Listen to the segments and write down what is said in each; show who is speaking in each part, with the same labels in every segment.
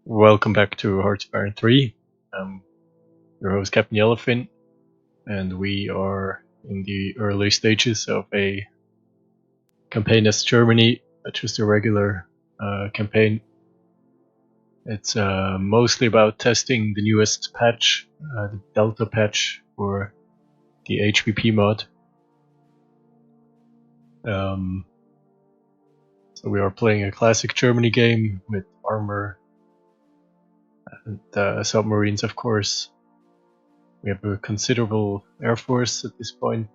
Speaker 1: Welcome back to HoI3. I'm your host Captain Yellowfin, and we are in the early stages of a campaign as Germany, just a regular campaign. It's mostly about testing the newest patch, the Delta patch for the HPP mod. So we are playing a classic Germany game with armor and submarines, of course. We have a considerable air force at this point,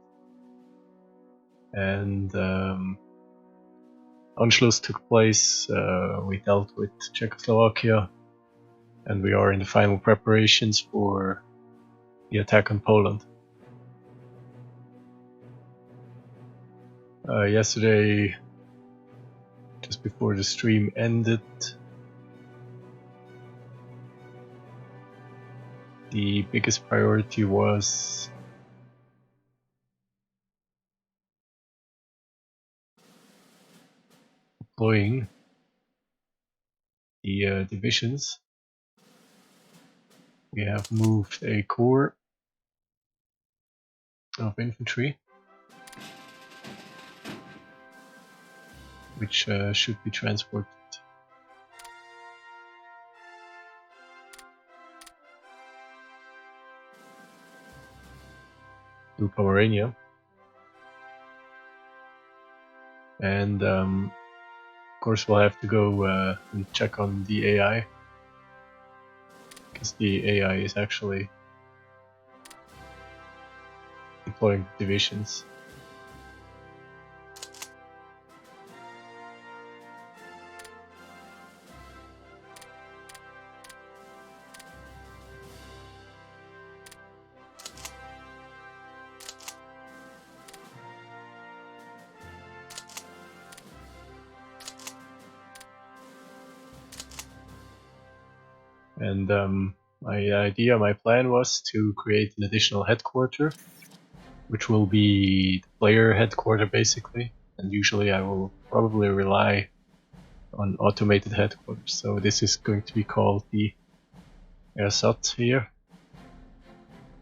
Speaker 1: and Anschluss took place. We dealt with Czechoslovakia, and we are in the final preparations for the attack on Poland. Yesterday, just before the stream ended, the biggest priority was deploying the divisions. We have moved a corps of infantry, which should be transported to Pomerania. And of course we'll have to go and check on the AI, because the AI is actually deploying divisions. And my plan was to create an additional headquarter, which will be the player headquarter basically, and usually I will probably rely on automated headquarters. So this is going to be called the Ersatz here,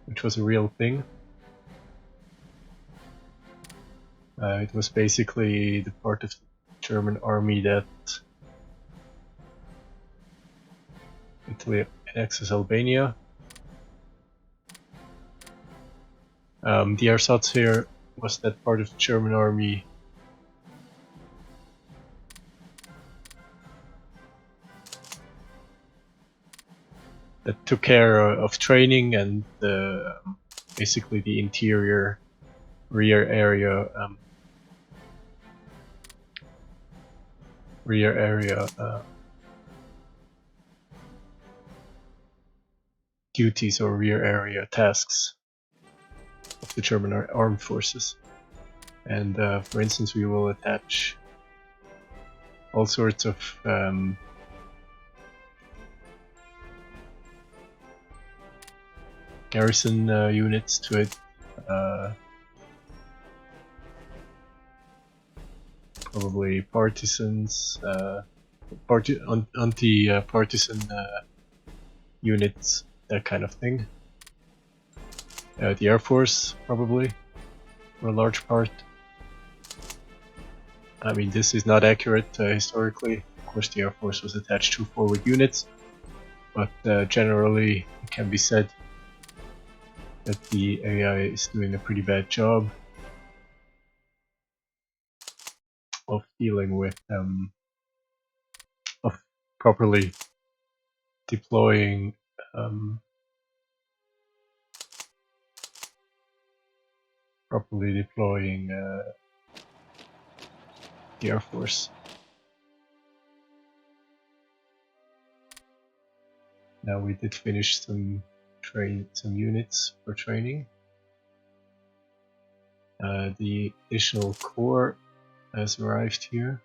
Speaker 1: which was a real thing. It was basically the part of the German army that Italy annexes Albania. The ersatz here was that part of the German army that took care of training and basically the interior rear area duties or rear area tasks of the German armed forces. And for instance, we will attach all sorts of garrison units to it, probably partisans, anti-partisan units, that kind of thing. The Air Force, probably, for a large part. I mean, this is not accurate historically. Of course, the Air Force was attached to forward units, but generally it can be said that the AI is doing a pretty bad job of dealing with, of properly deploying the Air Force. Now we did finish some units for training. The additional core has arrived here.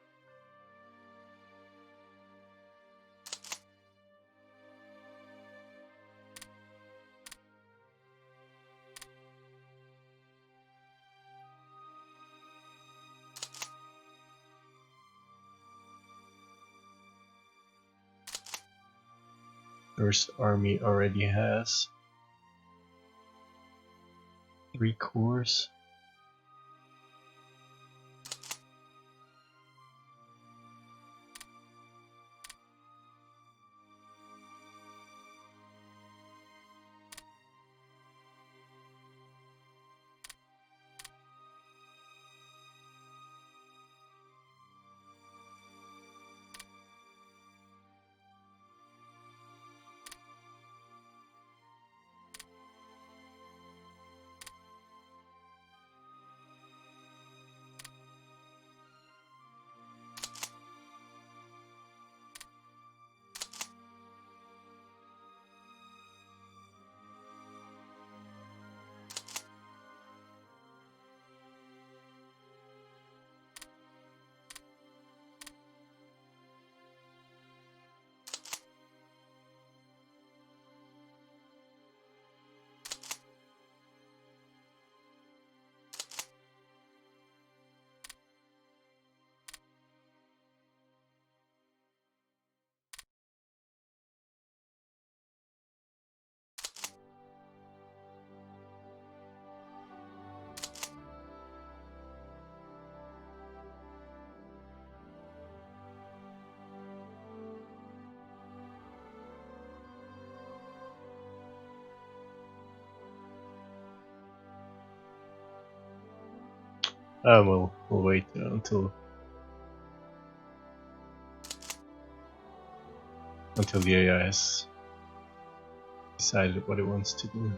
Speaker 1: First Army already has 3 cores. We'll wait until the AI has decided what it wants to do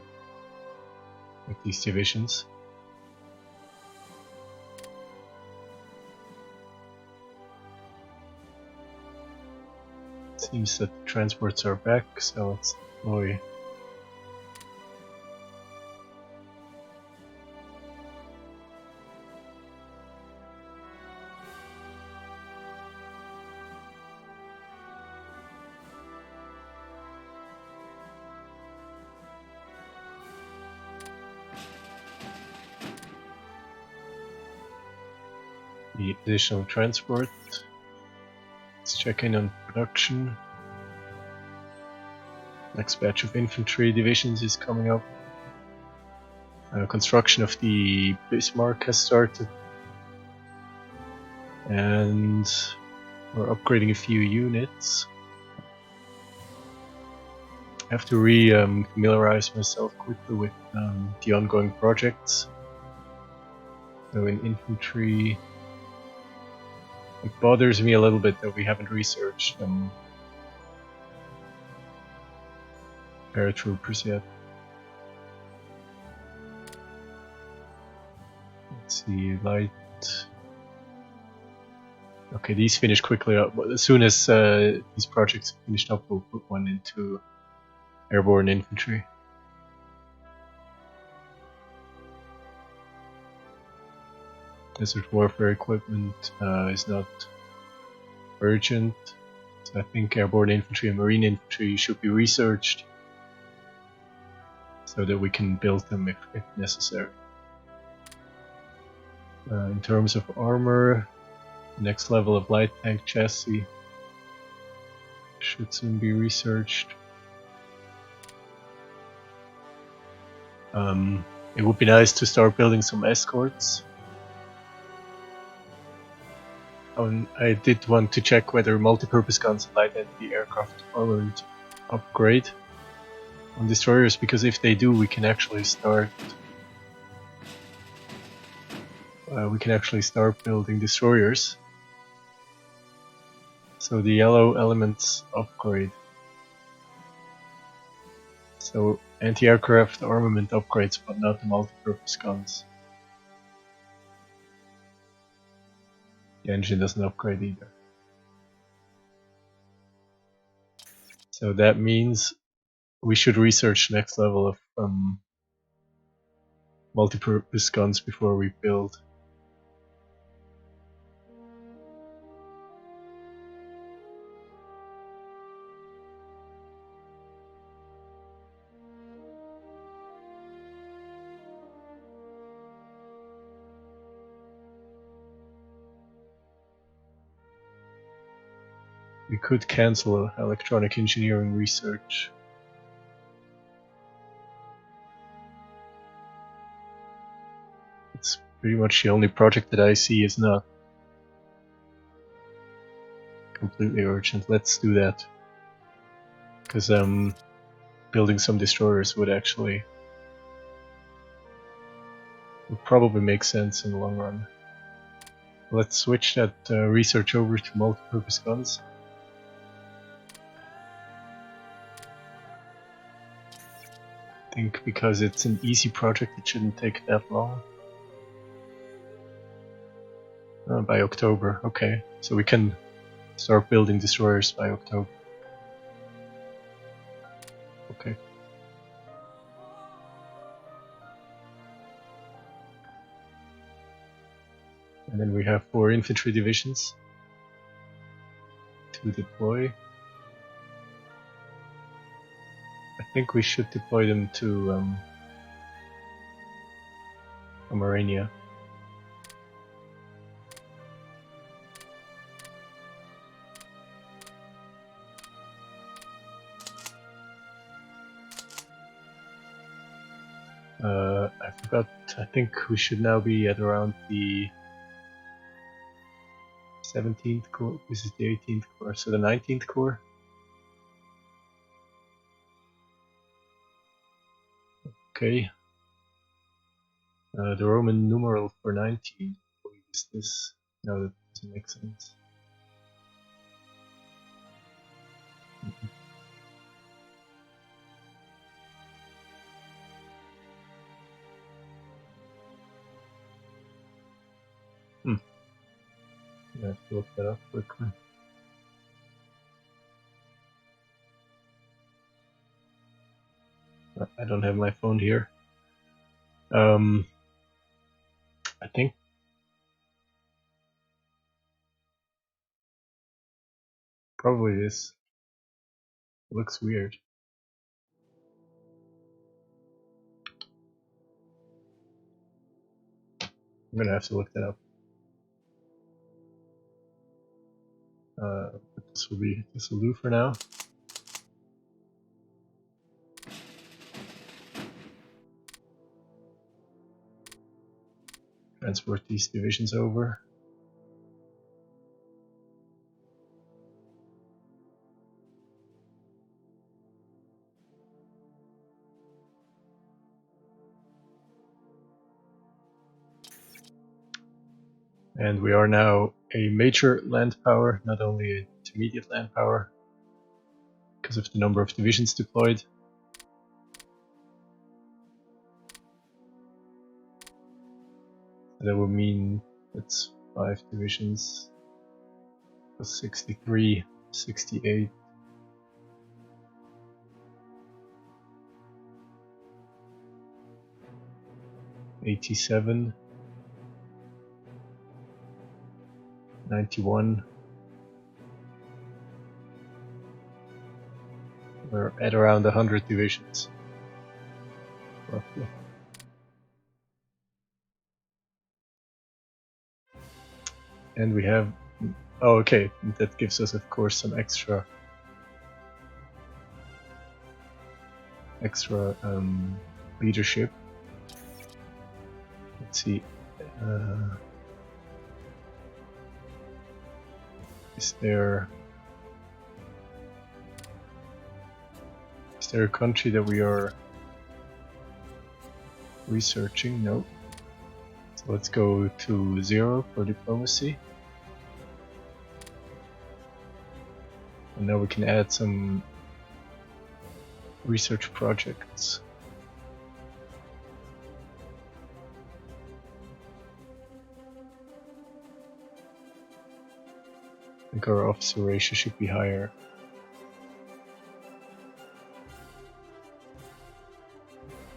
Speaker 1: with these divisions. It seems that the transports are back, so let's deploy. The additional transport. Let's check in on production. Next batch of infantry divisions is coming up. Construction of the Bismarck has started. And we're upgrading a few units. I have to familiarize myself quickly with the ongoing projects. So in infantry, it bothers me a little bit that we haven't researched paratroopers yet. Let's see, light. Okay, these finish quickly up. But as soon as these projects are finished up, we'll put one into airborne infantry. Desert warfare equipment is not urgent, so I think airborne infantry and marine infantry should be researched so that we can build them if necessary. In terms of armor, Next level of light tank chassis should soon be researched. It would be nice to start building some escorts. I did want to check whether multi-purpose guns and light anti-aircraft armament upgrade on destroyers, because if they do, we can actually start building destroyers. So the yellow elements upgrade. So anti-aircraft armament upgrades, but not the multi-purpose guns. The engine doesn't upgrade either. So that means we should research next level of multi-purpose guns before we build. We could cancel electronic engineering research. It's pretty much the only project that I see is not completely urgent. Let's do that. Because building some destroyers would probably make sense in the long run. Let's switch that research over to multi-purpose guns. I think because it's an easy project, it shouldn't take that long. By October, okay. So we can start building destroyers by October. Okay. And then we have 4 infantry divisions to deploy. I think we should deploy them to Pomerania. I forgot, I think we should now be at around the 17th Corps. This is the 18th Corps, so the 19th Corps. Okay. The Roman numeral for 19 is this. No, that doesn't make sense. I have to look that up quickly. I don't have my phone here. I think probably this looks weird. I'm gonna have to look that up. This will do for now. Transport these divisions over. And we are now a major land power, not only an intermediate land power, because of the number of divisions deployed. That would mean it's 5 divisions, 63, 68. 87, 91. We're at around 100 divisions, roughly. And we have Oh, okay. That gives us, of course, some extra leadership. Let's see. Is there a country that we are researching? No. So let's go to 0 for diplomacy. And now we can add some research projects. I think our officer ratio should be higher.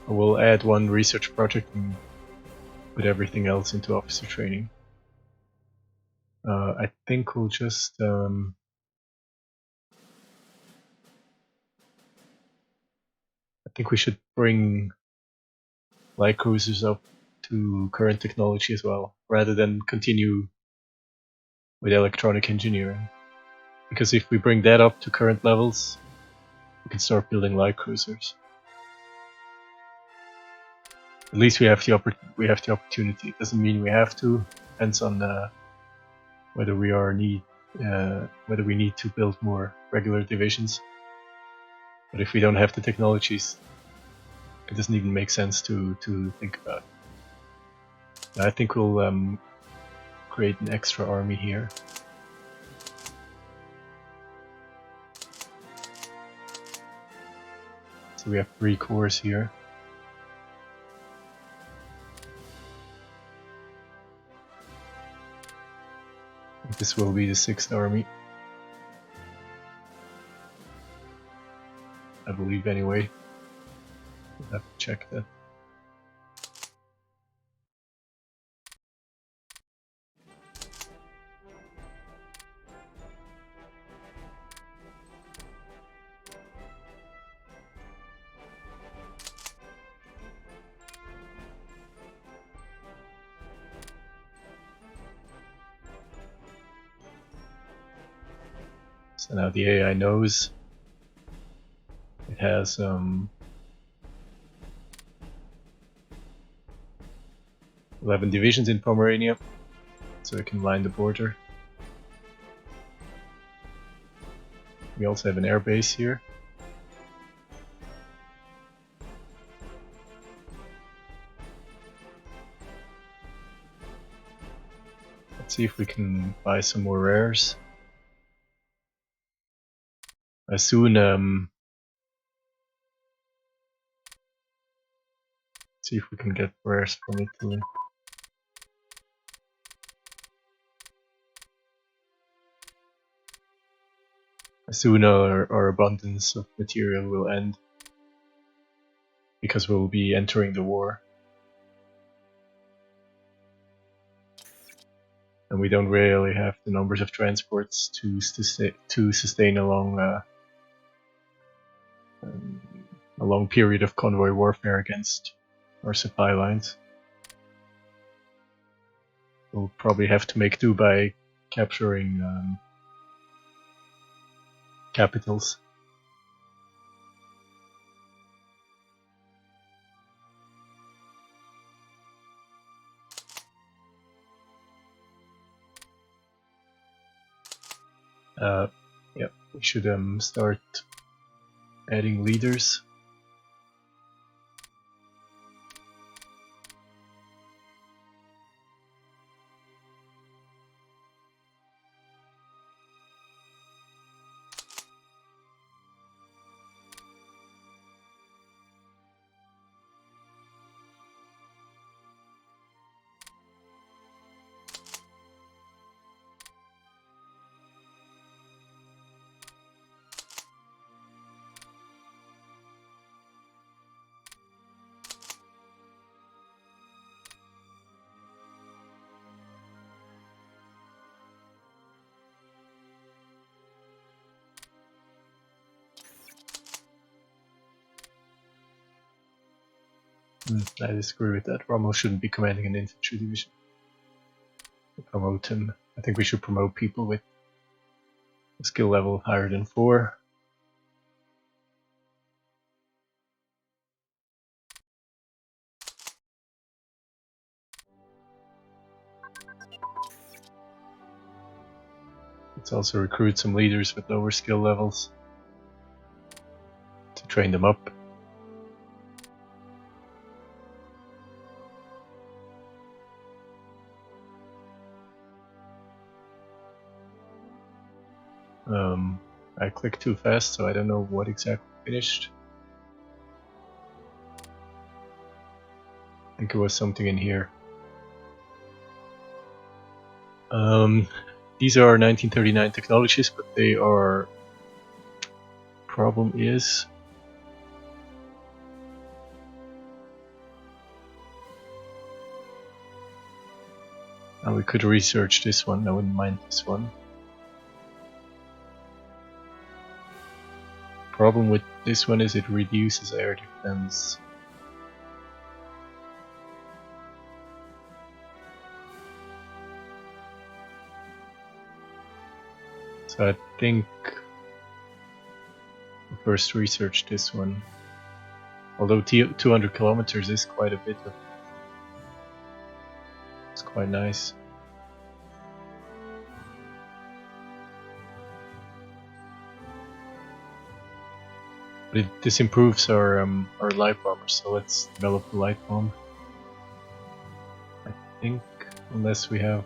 Speaker 1: We'll add one research project and put everything else into officer training. I think we'll just I think we should bring light cruisers up to current technology as well, rather than continue with electronic engineering. Because if we bring that up to current levels, we can start building light cruisers. At least we have the opportunity. It doesn't mean we have to. Depends on whether we need to build more regular divisions. But if we don't have the technologies, it doesn't even make sense to think about. I think we'll create an extra army here. So we have 3 corps here. This will be the 6th army. I believe anyway. We'll have to check that. So now the AI knows it has 11 divisions in Pomerania, so it can line the border. We also have an air base here. Let's see if we can buy some more rares. As soon see if we can get rares from Italy. As soon our abundance of material will end, because we'll be entering the war. And we don't really have the numbers of transports to sustain a long period of convoy warfare against our supply lines. We'll probably have to make do by capturing capitals. Yeah, we should start adding leaders. I disagree with that. Rommel shouldn't be commanding an infantry division. Promote him. I think we should promote people with skill level higher than 4. Let's also recruit some leaders with lower skill levels to train them up. I clicked too fast, so I don't know what exactly finished. I think it was something in here. These are 1939 technologies, but they are... Problem is... we could research this one, I wouldn't mind this one. Problem with this one is it reduces air defense. So I think I'll first research this one. Although 200 kilometers is quite a bit of... It's quite nice. But this improves our light bomber, so let's develop the light bomb. I think, unless we have...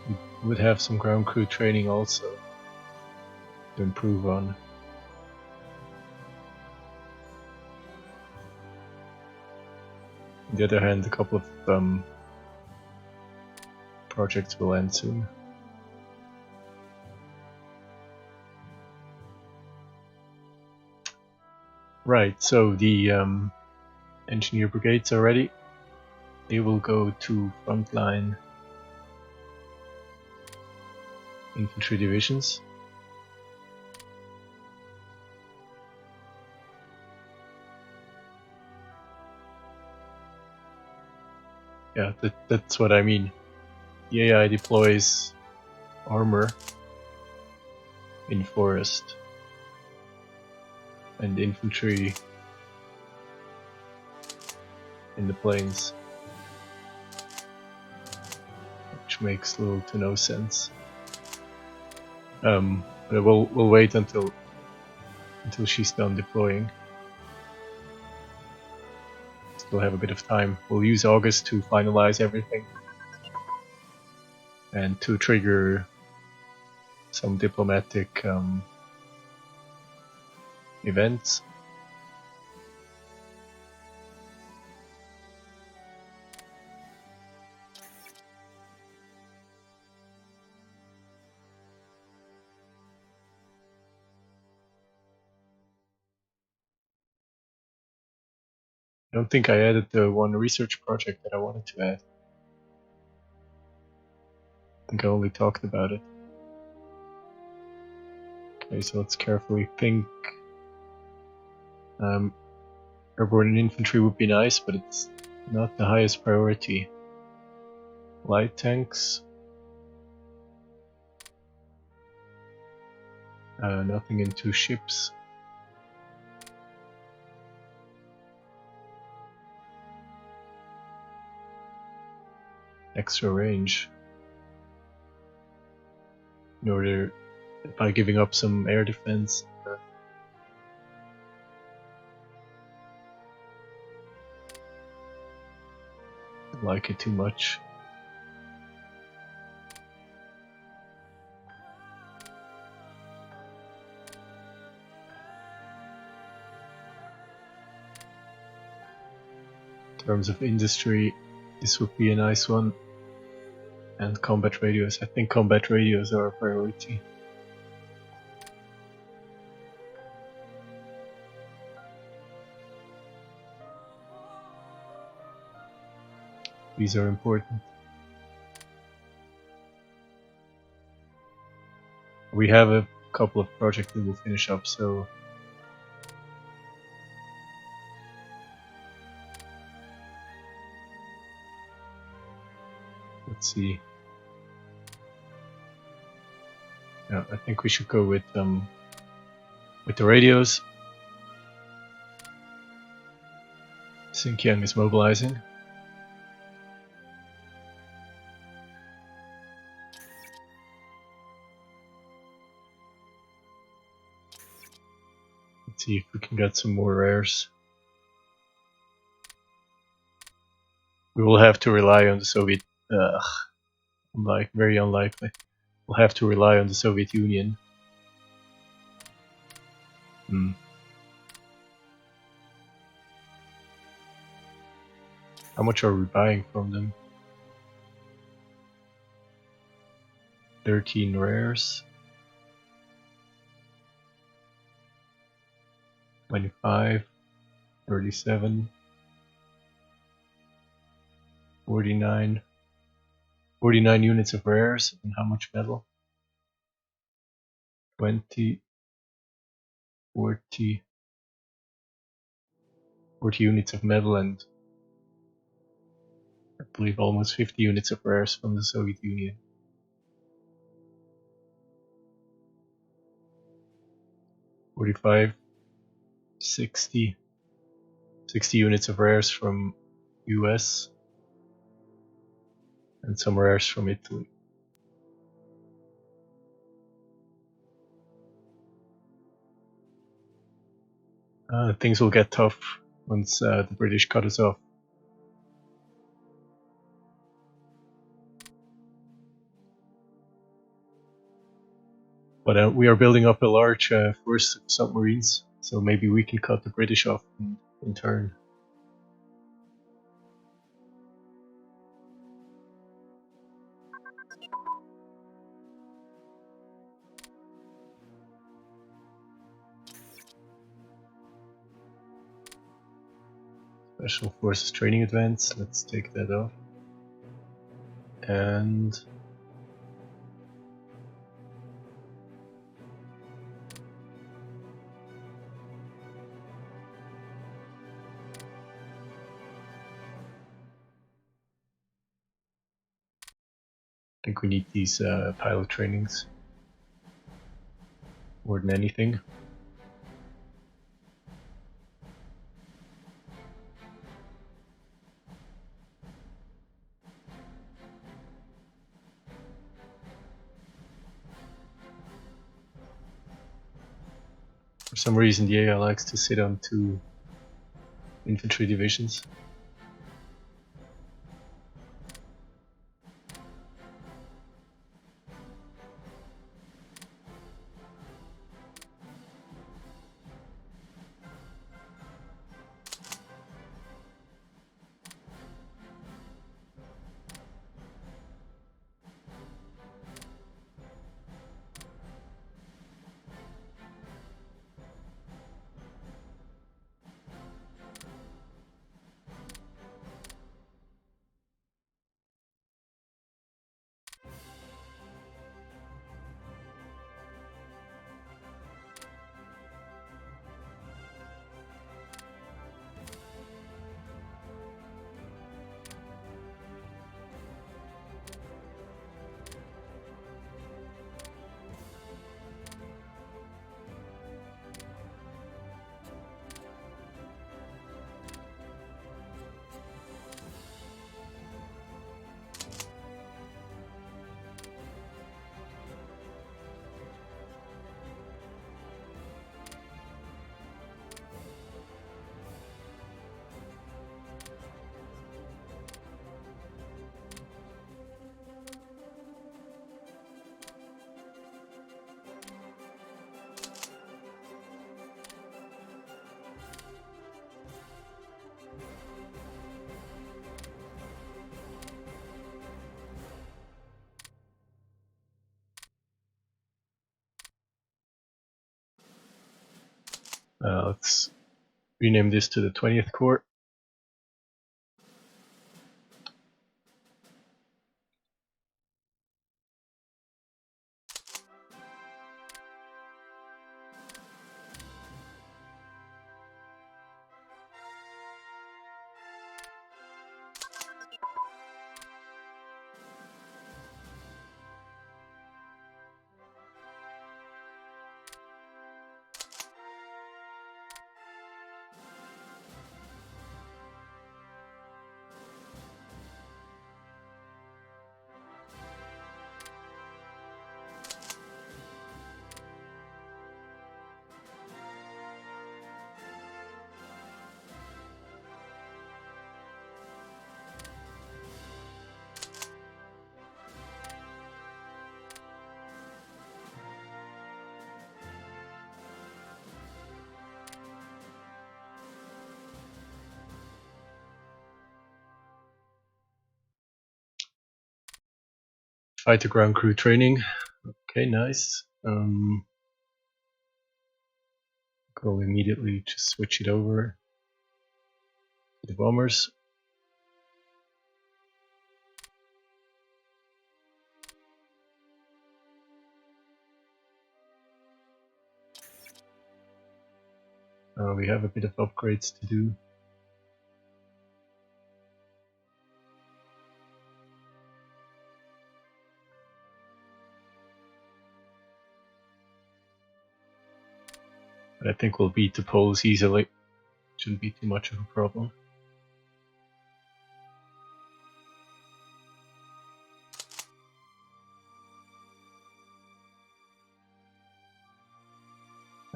Speaker 1: We would have some ground crew training also to improve on. On the other hand, a couple of projects will end soon. Right, so the engineer brigades are ready. They will go to frontline infantry divisions. Yeah, that's what I mean. The AI deploys armor in forest and infantry in the plains, which makes little to no sense. But we'll wait until she's done deploying. Still have a bit of time. We'll use August to finalize everything and to trigger some diplomatic events. I don't think I added the one research project that I wanted to add. I think I only talked about it. Okay, so let's carefully think. Airborne infantry would be nice, but it's not the highest priority. Light tanks. Nothing in 2 ships. Extra range. In order, by giving up some air defense. I like it too much. In terms of industry, this would be a nice one. And combat radios. I think combat radios are a priority. These are important. We have a couple of projects that will finish up, so let's see. Yeah, I think we should go with the radios. Xinjiang is mobilizing. Let's see if we can get some more rares. We will have to rely on the Soviet. Very unlikely. We'll have to rely on the Soviet Union. How much are we buying from them? 13 rares. 25. 37. 49. 49 units of rares. And how much metal? 20. 40. 40 units of metal and I believe almost 50 units of rares from the Soviet Union. 45, 60 units of rares from US and some rares from Italy. Things will get tough once the British cut us off. But we are building up a large force of submarines, so maybe we can cut the British off in turn. Special Forces Training Advance, let's take that off. And I think we need these pilot trainings more than anything. For some reason the AI likes to sit on 2 infantry divisions. Let's rename this to the 20th Corps. fighter ground crew training. Okay, nice. Go immediately just switch it over to the bombers. We have a bit of upgrades to do. But I think we'll beat the Poles easily. Shouldn't be too much of a problem.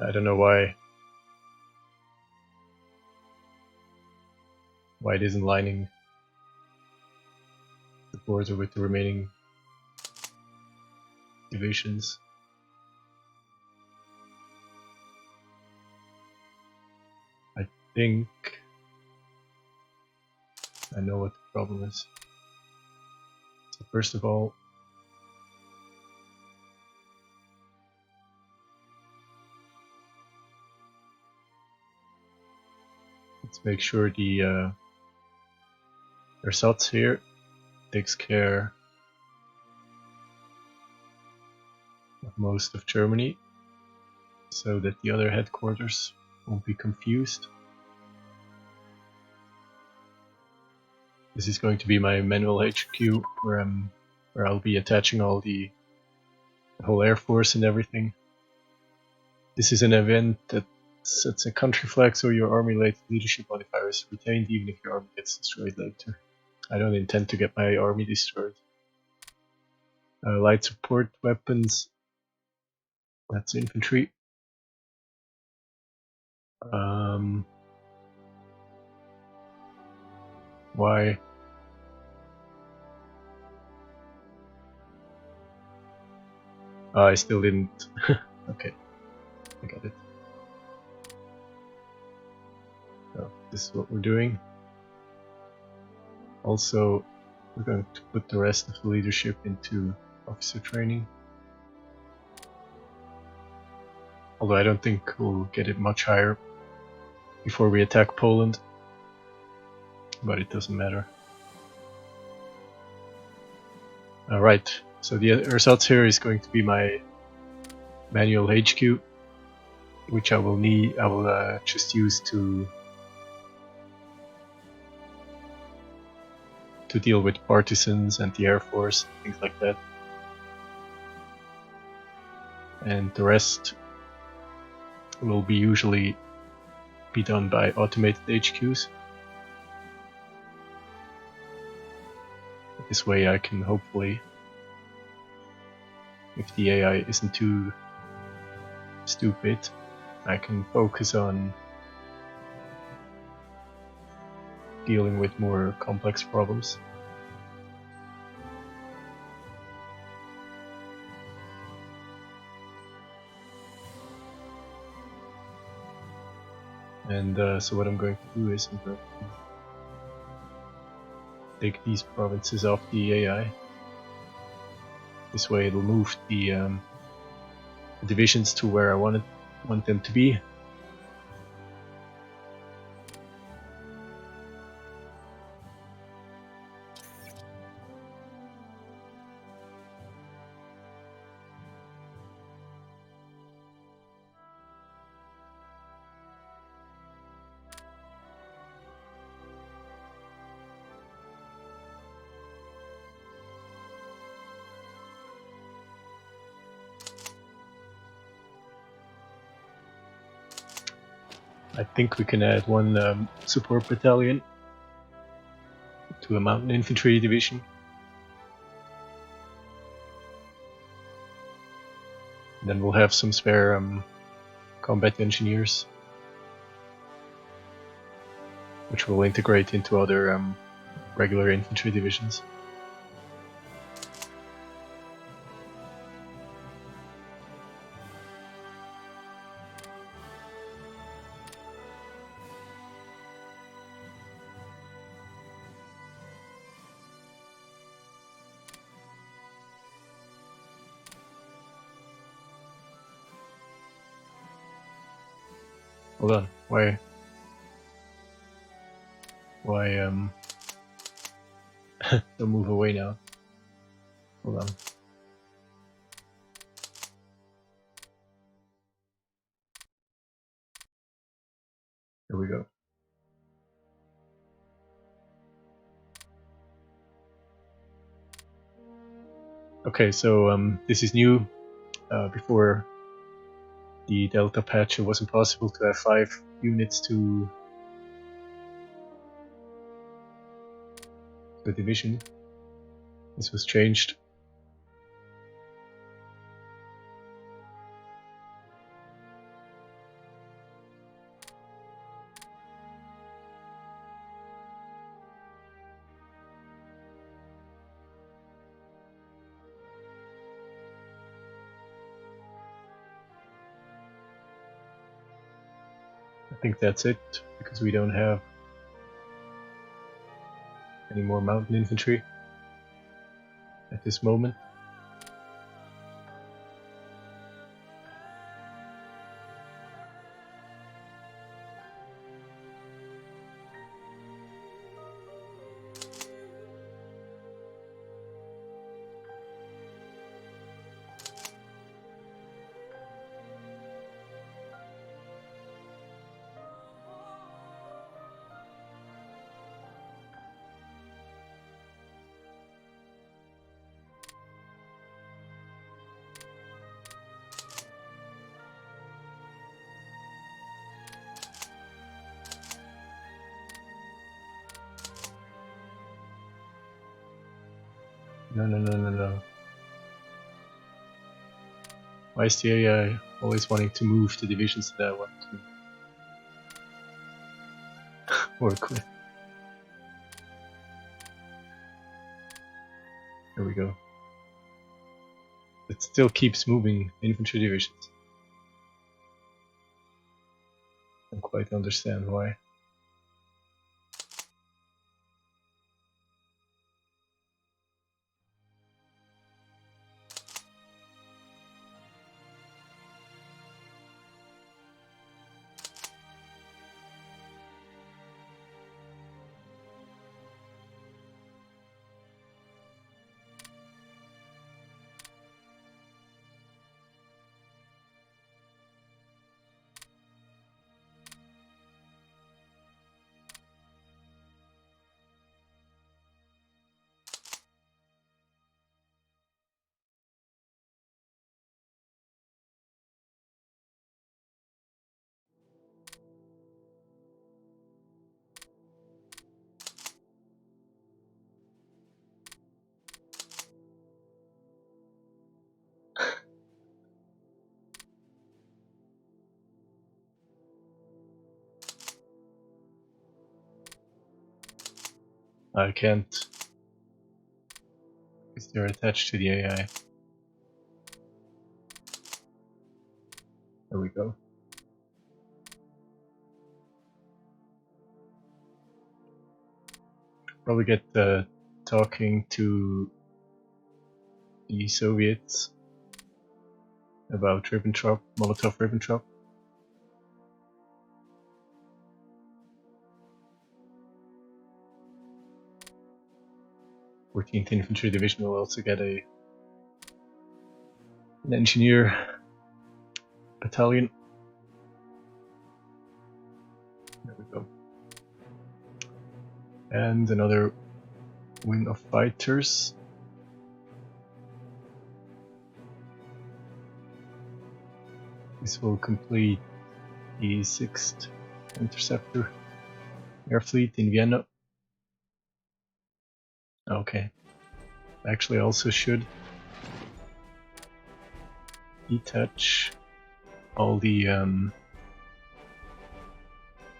Speaker 1: I don't know why it isn't lining the border with the remaining divisions. I think I know what the problem is. So first of all, let's make sure the ersatz here takes care of most of Germany, so that the other headquarters won't be confused. This is going to be my manual HQ, where I'll be attaching all the whole air force and everything. This is an event that sets a country flag, so your army-related leadership modifier is retained even if your army gets destroyed later. I don't intend to get my army destroyed. Light support weapons, that's infantry. Why? I still didn't. Okay, I got it. So this is what we're doing. Also, we're going to put the rest of the leadership into officer training. Although I don't think we'll get it much higher before we attack Poland. But it doesn't matter. Alright, so the results here is going to be my manual HQ, which I will just use to deal with partisans and the air force, things like that. And the rest will be usually be done by automated HQs. This way I can hopefully, if the AI isn't too stupid, I can focus on dealing with more complex problems. And so what I'm going to do is I'm going to take these provinces off the AI. This way it'll move the divisions to where I want them to be. I think we can add one support battalion to a mountain infantry division. And then we'll have some spare combat engineers, which will integrate into other regular infantry divisions. Hold on. Why? Don't move away now. Hold on. Here we go. Okay, so this is new. Before the Delta patch, it wasn't possible to have 5 units to the division. This was changed. I think that's it, because we don't have any more mountain infantry at this moment. No. Why is the AI always wanting to move the divisions that I want to work with? There we go. It still keeps moving infantry divisions. I don't quite understand why. I can't, because they're attached to the AI. There we go. Probably get talking to the Soviets about Ribbentrop, Molotov-Ribbentrop. 14th Infantry Division will also get an engineer battalion. There we go. And another wing of fighters. This will complete the 6th Interceptor Air Fleet in Vienna. Okay. Actually also should detach all the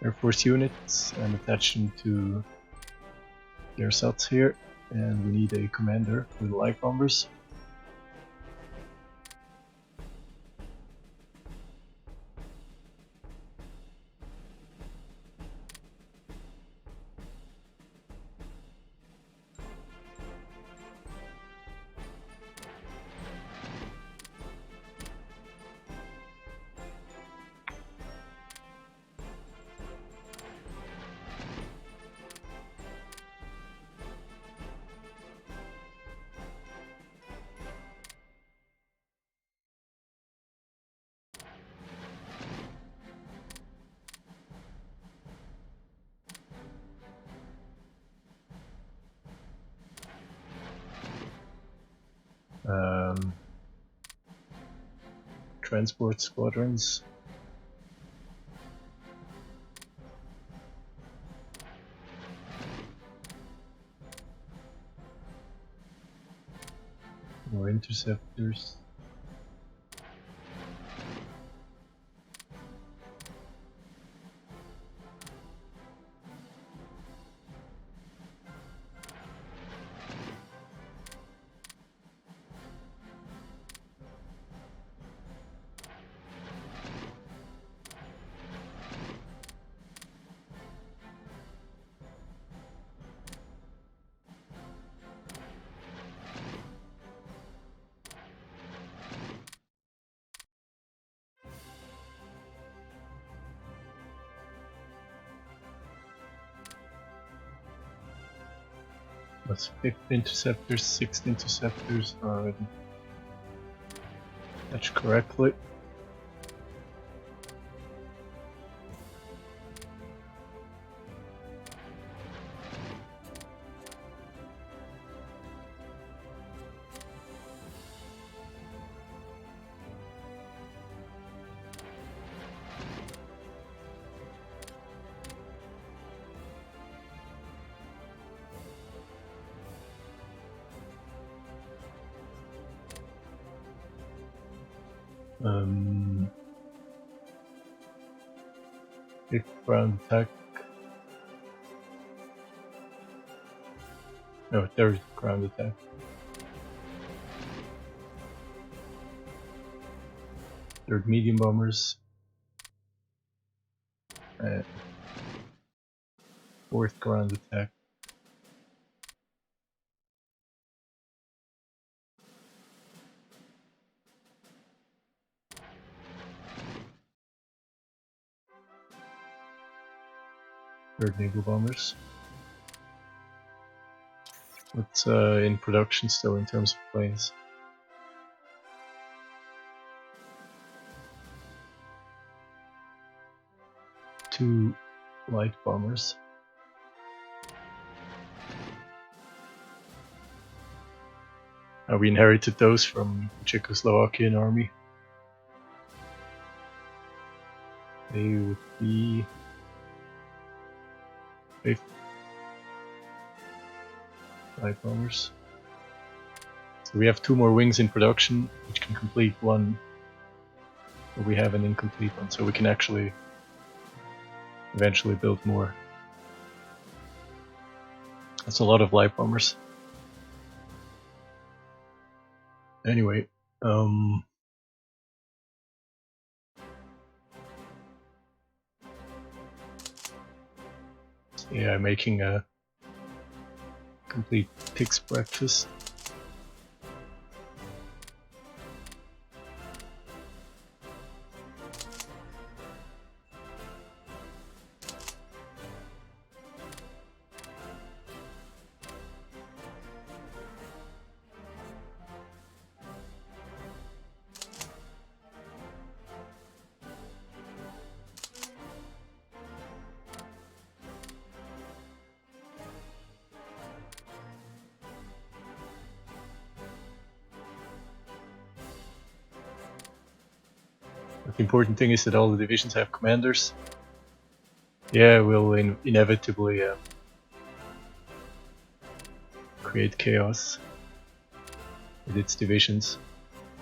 Speaker 1: Air Force units and attach them to their sets here. And we need a commander for the light bombers. transport squadrons. More interceptors. That's 5th interceptors, 6th interceptors are attached correctly. Big ground attack. No, there's ground attack. Third medium bombers. 4th ground attack. Third naval bombers. What's in production still in terms of planes? Two light bombers. We inherited those from the Czechoslovakian army. They would be 5th light bombers. So we have 2 more wings in production, which can complete one, but we have an incomplete one, so we can actually eventually build more. That's a lot of light bombers. Anyway, yeah, making a complete pig's breakfast. The important thing is that all the divisions have commanders. Yeah, we'll inevitably create chaos with its divisions.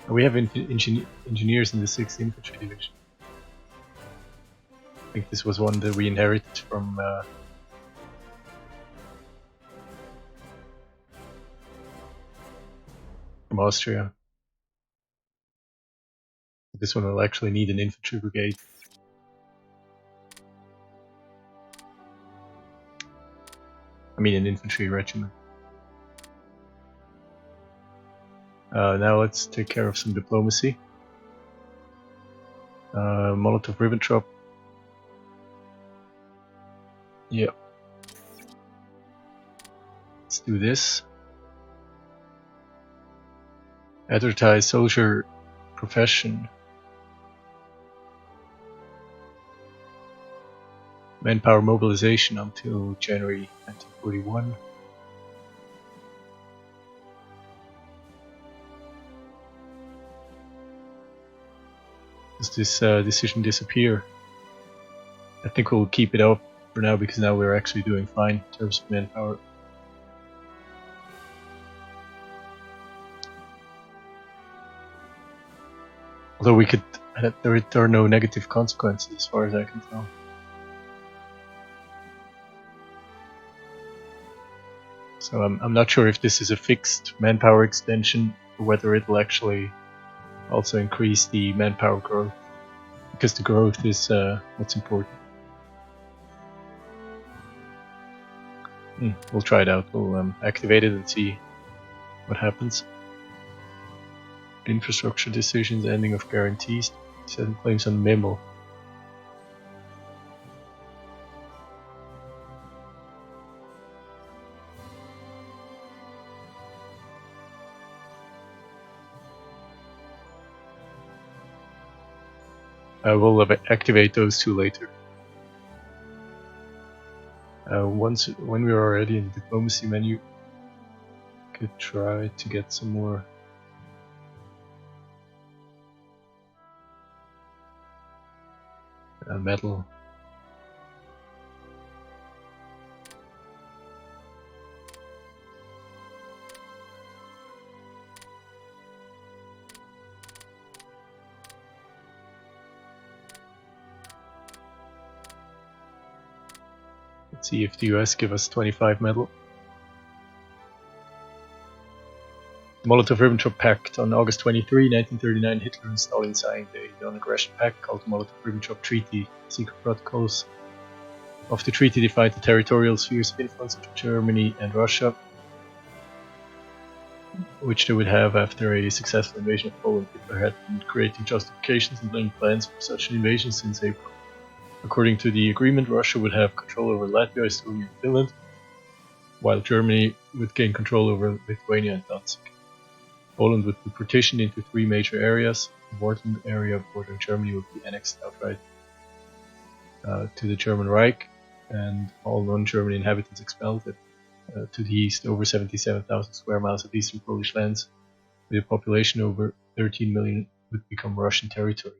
Speaker 1: We have engineers in the 6th Infantry Division. I think this was one that we inherited from Austria. This one will actually need an infantry brigade. I mean an infantry regiment. Now let's take care of some diplomacy. Molotov-Ribbentrop. Yeah. Let's do this. Advertise soldier profession. Manpower mobilization until January 1941. Does this decision disappear? I think we'll keep it up for now because now we're actually doing fine in terms of manpower. Although we could, there are no negative consequences as far as I can tell. So I'm not sure if this is a fixed manpower extension or whether it will actually also increase the manpower growth, because the growth is what's important. We'll try it out. We'll activate it and see what happens. Infrastructure decisions, ending of guarantees, setting claims on memo. We'll activate those two later. When we're already in the diplomacy menu, could try to get some more metal. Let's see if the US give us 25 metal. The Molotov-Ribbentrop Pact on August 23, 1939, Hitler and Stalin signed a non-aggression pact called the Molotov-Ribbentrop Treaty. Secret protocols of the treaty defined the territorial spheres of influence of Germany and Russia, which they would have after a successful invasion of Poland. Hitler had been creating justifications and laying plans for such an invasion since April. According to the agreement, Russia would have control over Latvia, Estonia, and Finland, while Germany would gain control over Lithuania and Danzig. Poland would be partitioned into 3 major areas. The Wartland area bordering Germany would be annexed outright to the German Reich, and all non-German inhabitants expelled. To the east, over 77,000 square miles of eastern Polish lands, with a population over 13 million, would become Russian territory.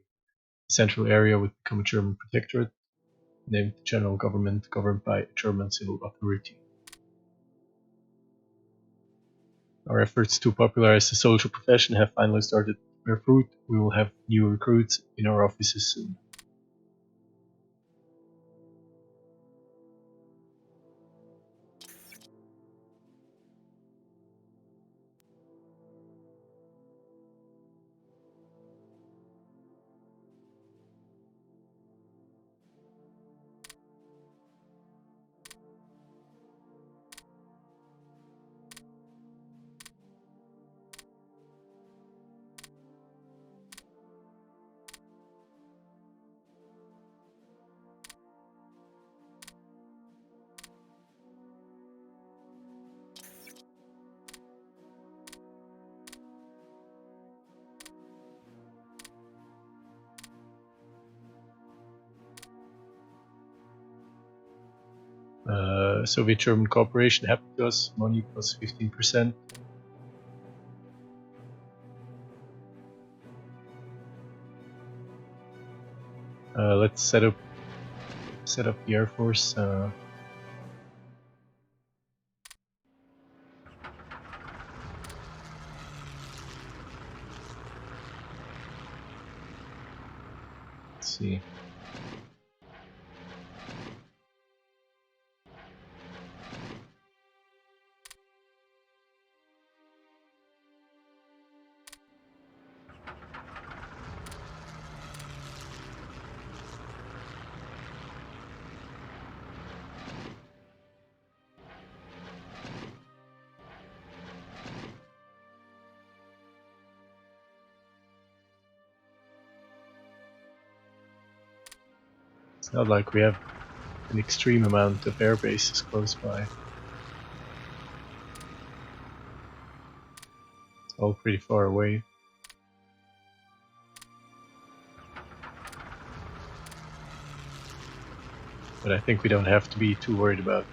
Speaker 1: The central area would become a German protectorate, named the General Government, governed by a German civil authority. Our efforts to popularize the soldier profession have finally started to bear fruit. We will have new recruits in our offices soon. Soviet-German cooperation happened to us, money plus 15%. Let's set up the Air Force. Let's see. It's not like we have an extreme amount of air bases close by. It's all pretty far away. But I think we don't have to be too worried about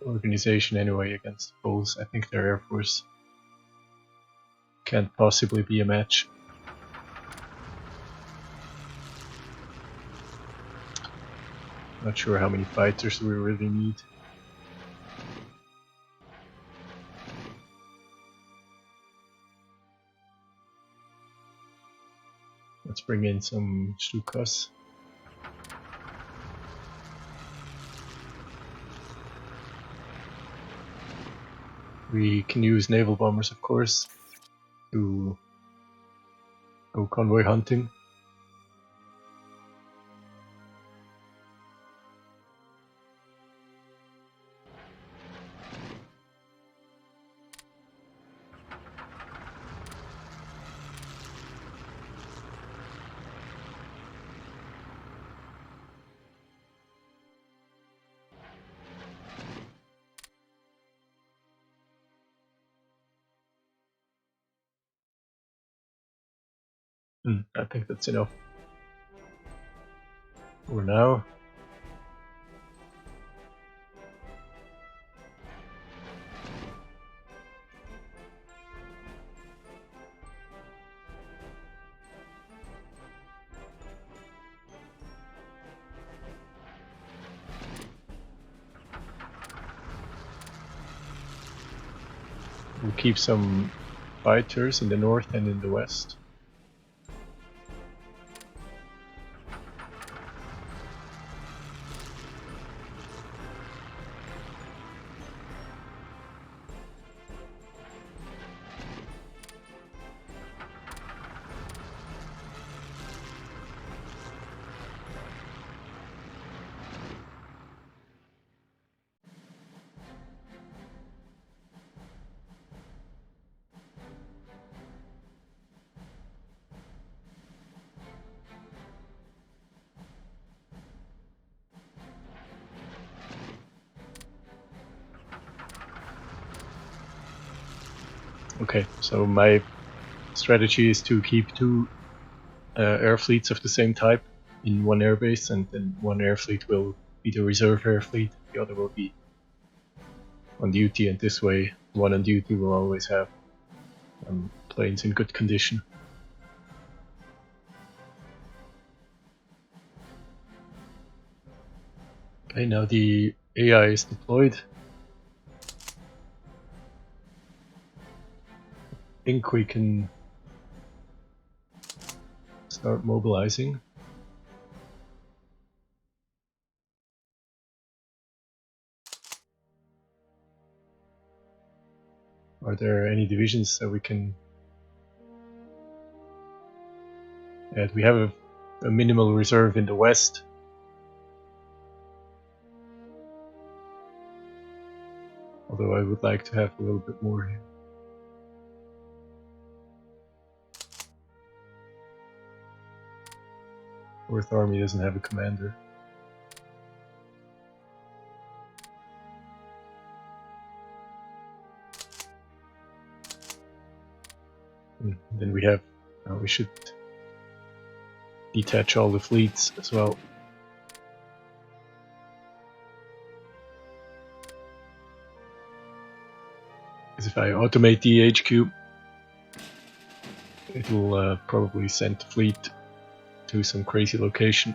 Speaker 1: organization anyway against the Poles. I think their Air Force can't possibly be a match. Not sure how many fighters we really need. Let's bring in some Stukas. We can use naval bombers, of course, to go convoy hunting. I think that's enough for now. We'll keep some fighters in the north and in the west. Okay, so my strategy is to keep two air fleets of the same type in one airbase, and then one air fleet will be the reserve air fleet, the other will be on duty, and this way one on duty will always have planes in good condition. Okay, now the AI is deployed. I think we can start mobilizing. Are there any divisions that we can add? We have a minimal reserve in the west. Although I would like to have a little bit more here. Fourth Army doesn't have a commander. Then we have, we should detach all the fleets as well. Because if I automate the HQ, it will probably send the fleet to some crazy location.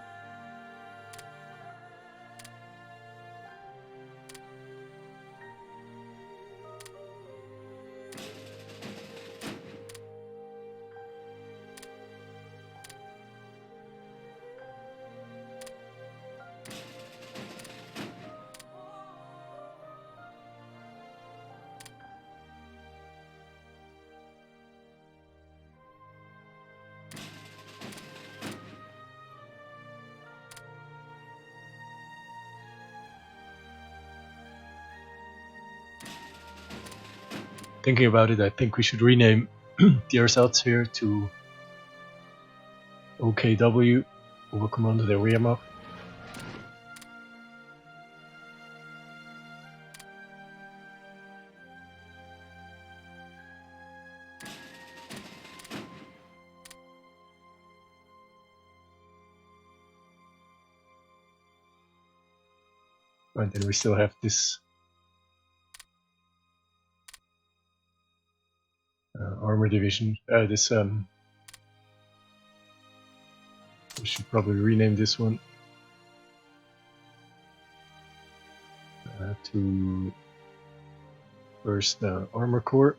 Speaker 1: Thinking about it, I think we should rename the ersatz here to OKW, Oberkommando der Wehrmacht. And then we still have this armor division. We should probably rename this one. to first armor core.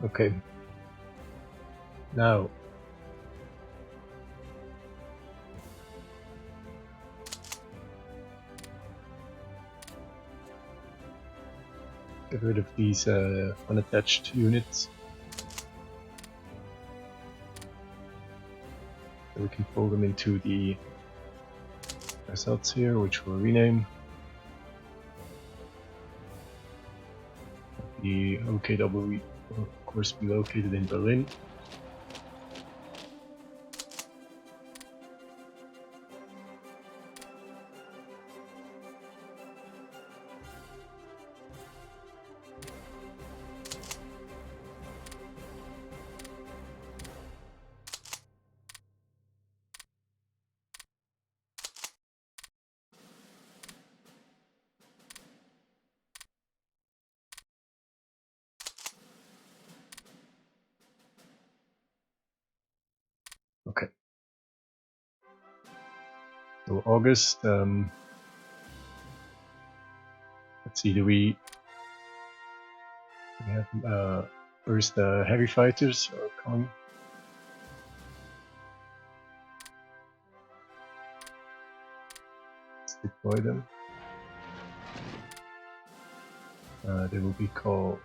Speaker 1: Okay. Now, get rid of these unattached units. So we can fold them into the results here, which we'll rename. The OKW will of course be located in Berlin. Okay. So August, let's see, do we have first heavy fighters are coming. Let's deploy them. They will be called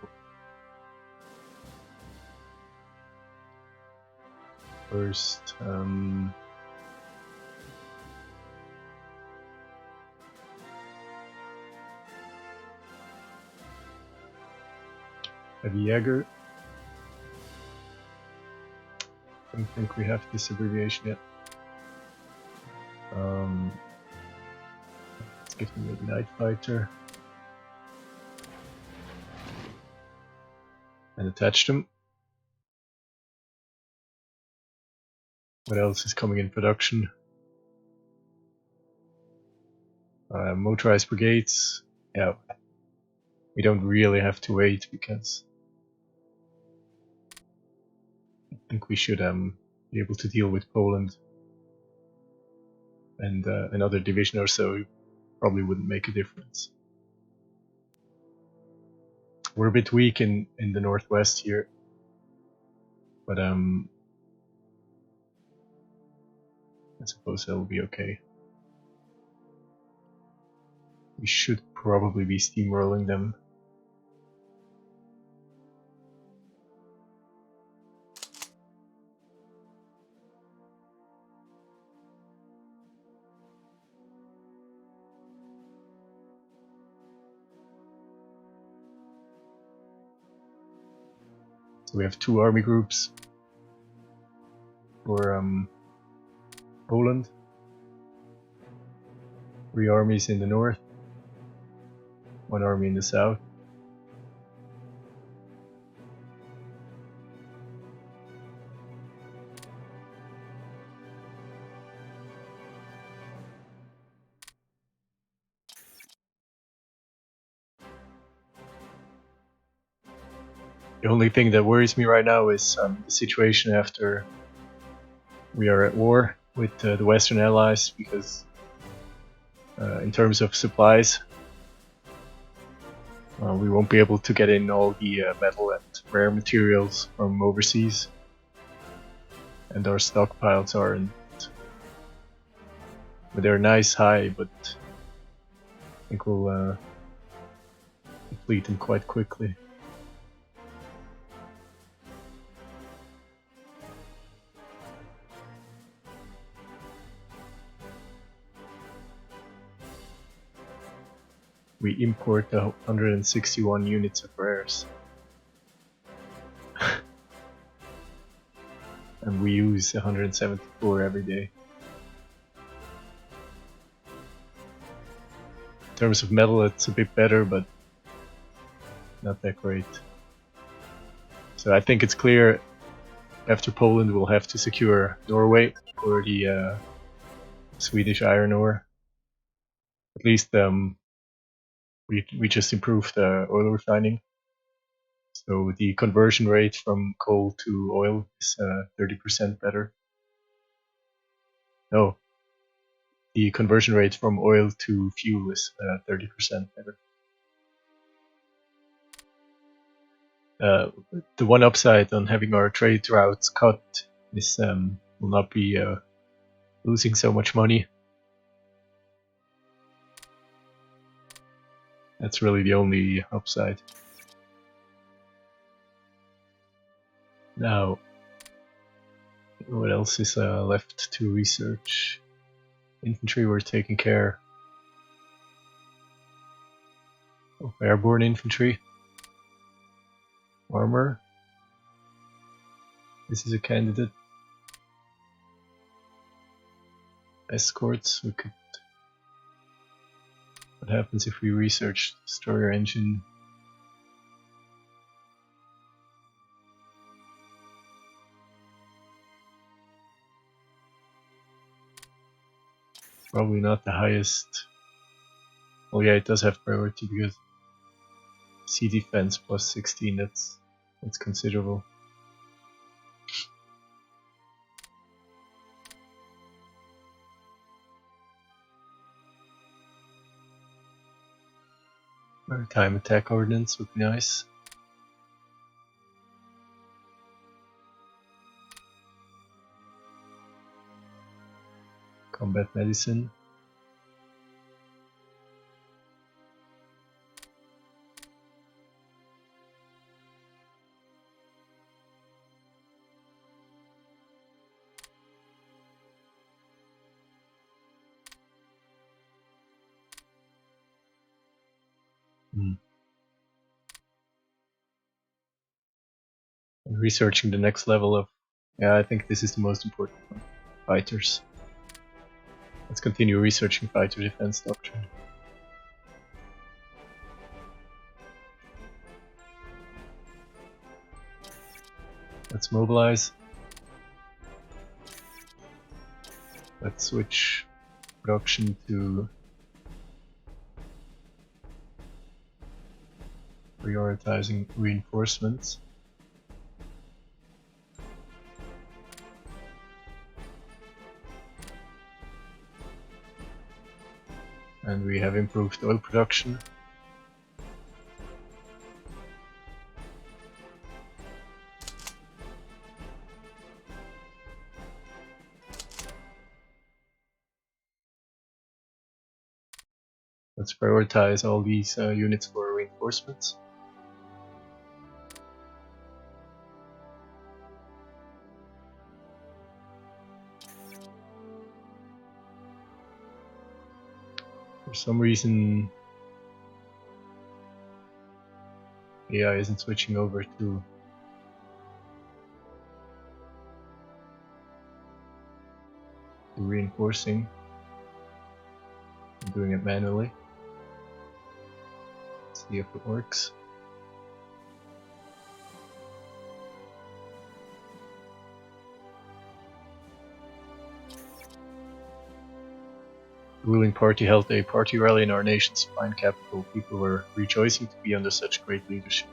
Speaker 1: first Heavy Jäger. I don't think we have this abbreviation yet. Let's give them a Night Fighter and attach them. What else is coming in production? Motorized brigades. Yeah, we don't really have to wait because I think we should be able to deal with Poland, and another division or so probably wouldn't make a difference. We're a bit weak in the northwest here, but I suppose that will be okay. We should probably be steamrolling them. So we have 2 army groups for Poland, 3 armies in the north, 1 army in the south. The only thing that worries me right now is the situation after we are at war with the Western Allies, because in terms of supplies, we won't be able to get in all the metal and rare materials from overseas, and our stockpiles aren't. They're nice high, but I think we'll deplete them quite quickly. We import 161 units of rares. And we use 174 every day. terms of metal, it's a bit better, but not that great. So I think it's clear after Poland we'll have to secure Norway for the Swedish iron ore. At least we just improved oil refining. So the conversion rate from coal to oil is 30% better. No, the conversion rate from oil to fuel is 30% better. The one upside on having our trade routes cut is we'll not be losing so much money. That's really the only upside. Now, what else is left to research? Infantry, we're taking care of airborne infantry. Armor, this is a candidate. Escorts, we could. What happens if we research destroyer engine? Probably not the highest. Oh yeah, it does have priority because sea defense plus 16. That's considerable. Maritime attack ordnance would be nice. Combat medicine. And researching the next level of, yeah, I think this is the most important one. Fighters. Let's continue researching fighter defense doctrine. Let's mobilize. Let's switch production to prioritizing reinforcements. And we have improved oil production. Let's prioritize all these units for reinforcements. For some reason, AI isn't switching over to reinforcing. I'm doing it manually. Let's see if it works. The ruling party held a party rally in our nation's fine capital. People were rejoicing to be under such great leadership.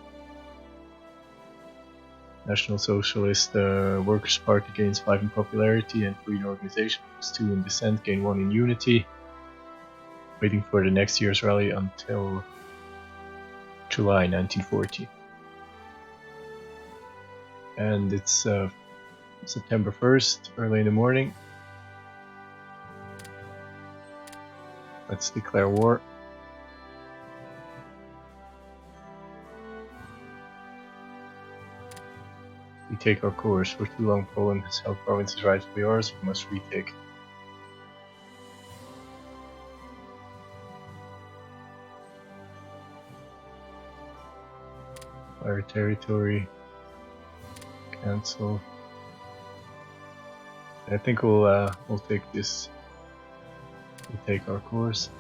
Speaker 1: National Socialist Workers' Party gains 5 in popularity and free in organization, plus 2 in dissent, gain 1 in unity. Waiting for the next year's rally until July 1940. And it's September 1st, early in the morning. Let's declare war. We take our course. For too long Poland has held provinces rightfully ours, we must retake. Our territory. Cancel. I think we'll take this. We'll take our course.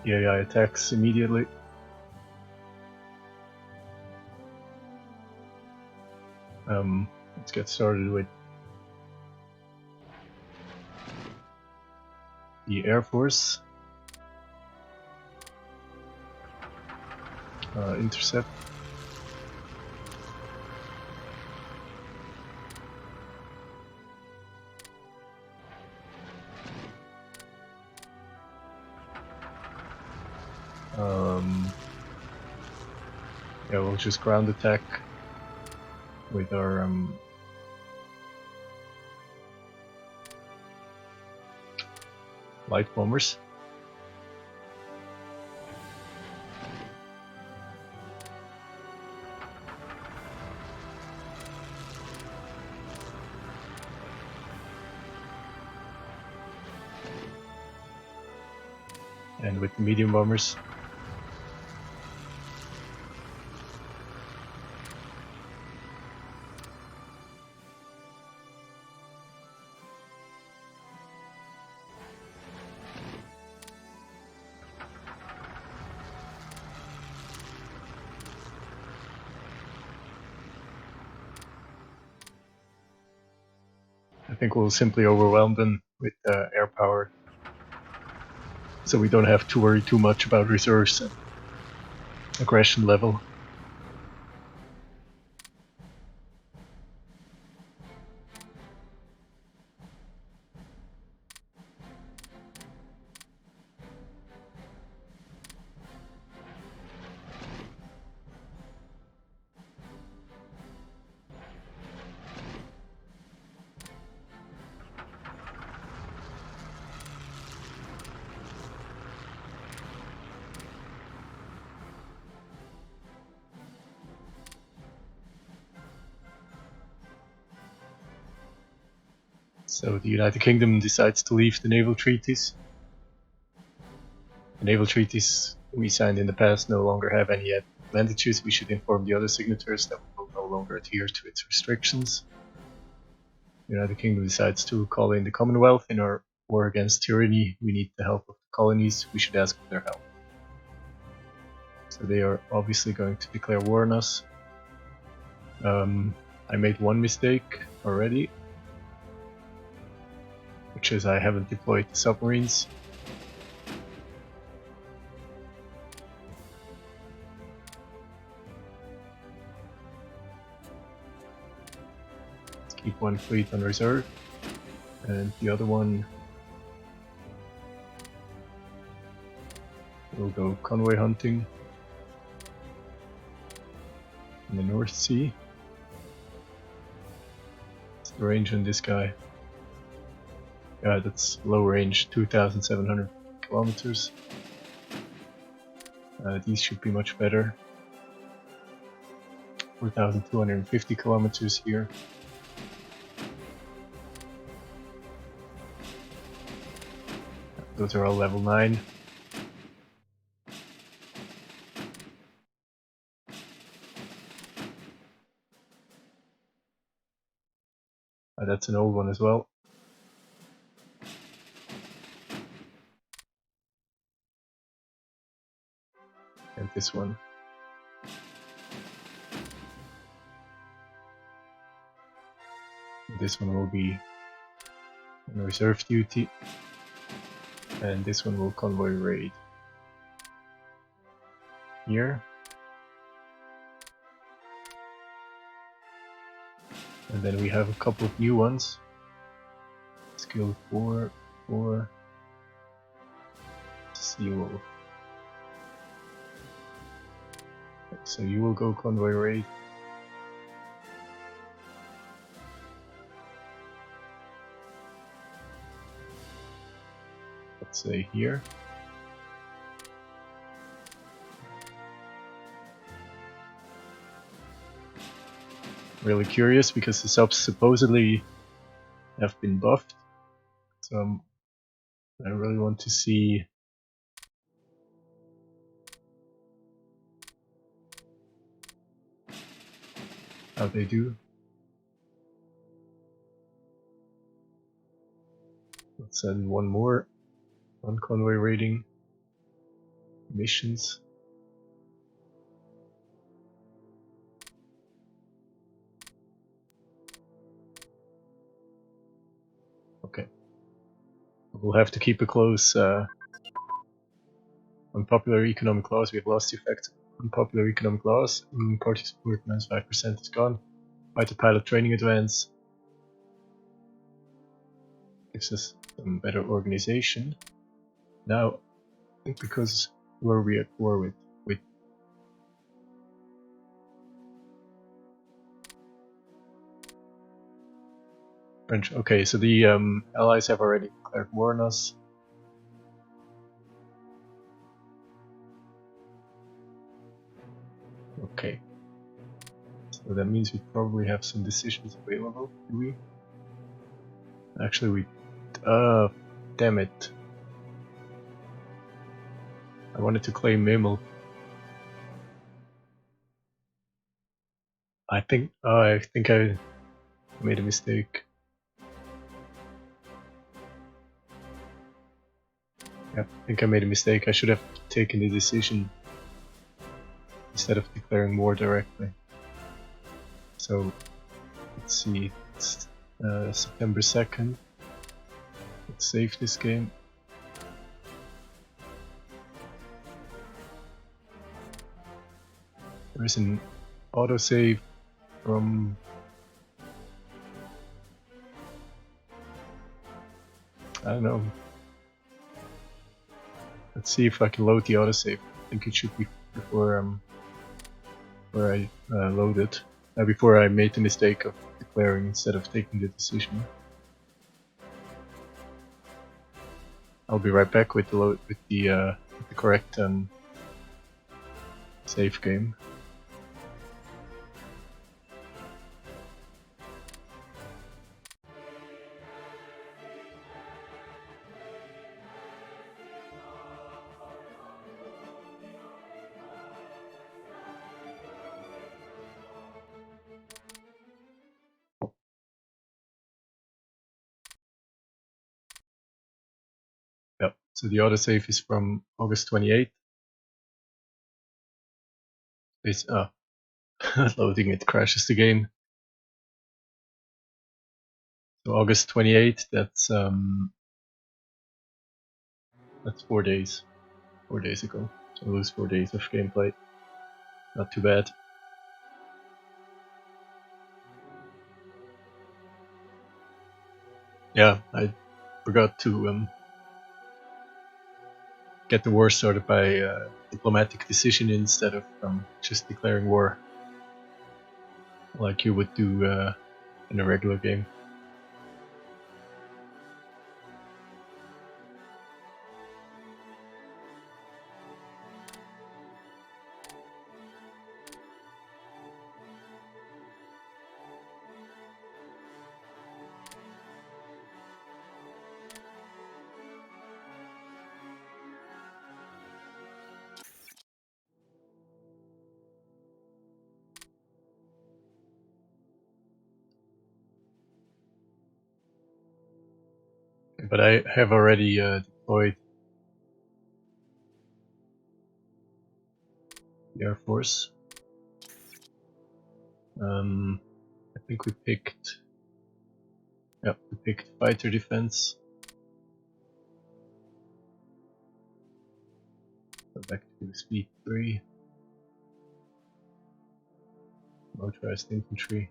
Speaker 1: The AI attacks immediately. Let's get started with the Air Force. Intercept. Yeah, we'll just ground attack with our light bombers. And with the medium bombers. I think we'll simply overwhelm them with air power, so we don't have to worry too much about reserves and aggression level. So the United Kingdom decides to leave the naval treaties. The naval treaties we signed in the past no longer have any advantages. We should inform the other signatories that we will no longer adhere to its restrictions. The United Kingdom decides to call in the Commonwealth in our war against tyranny. We need the help of the colonies. We should ask for their help. So they are obviously going to declare war on us. I made one mistake already, which is I haven't deployed the submarines. Let's keep one fleet on reserve, and the other one will go convoy hunting in the North Sea. What's the range on this guy? Yeah, that's low range, 2,700 kilometers. These should be much better. 4,250 kilometers here. Those are all level 9. That's an old one as well. And this one. This one will be on reserve duty. And this one will convoy raid. Here. And then we have a couple of new ones. Skill 4, 4. Seal. So you will go convoy raid. Let's say here. Really curious because the subs supposedly have been buffed. So I really want to see how they do. Let's send one more on convoy raiding. missions. Okay. We'll have to keep a close unpopular economic laws. We have lost the effect of unpopular economic laws. Party support minus 5% is gone. Fighter pilot training advance gives us some better organization. Now, I think because were we at war with French? Okay, so the allies have already declared war on us. Okay. So that means we probably have some decisions available, do we? Actually, we... damn it. I wanted to claim Memel. I think I made a mistake. Yeah, I think I made a mistake. I should have taken the decision instead of declaring war directly. So, let's see. It's September 2nd. Let's save this game. There is an autosave from... I don't know. Let's see if I can load the autosave. I think it should be before where I load it. Before I made the mistake of declaring instead of taking the decision. I'll be right back with the correct save game. Yep. So the autosave is from August 28th. It's loading, it crashes the game. So August 28th, that's 4 days. 4 days ago. So I lose 4 days of gameplay. Not too bad. Yeah, I forgot to get the war started by diplomatic decision instead of just declaring war, like you would do in a regular game. But I have already deployed the Air Force. I think we picked fighter defense. Go back to speed 3. Motorized infantry.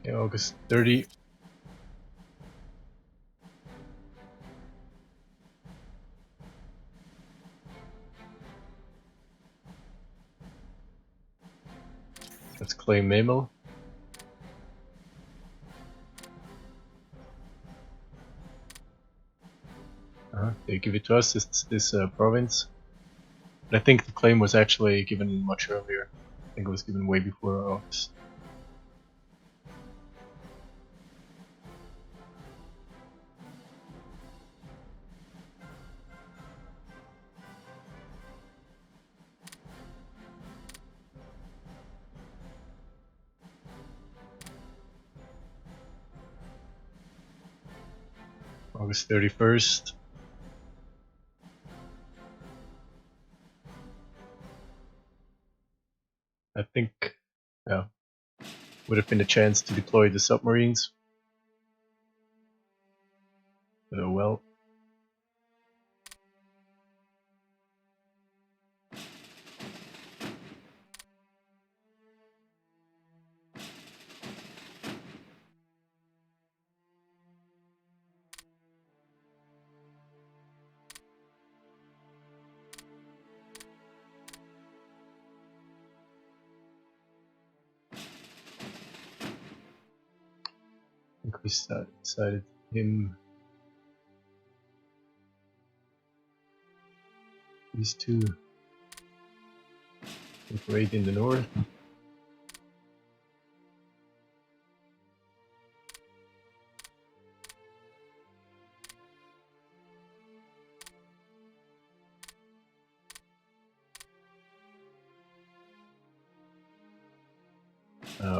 Speaker 1: Okay, August 30. Let's claim Memel. They give it to us, this province. But I think the claim was actually given much earlier. I think it was given way before our office. August 31st. I think, yeah, would have been a chance to deploy the submarines. But oh well. I think we decided him. These two operate in the north.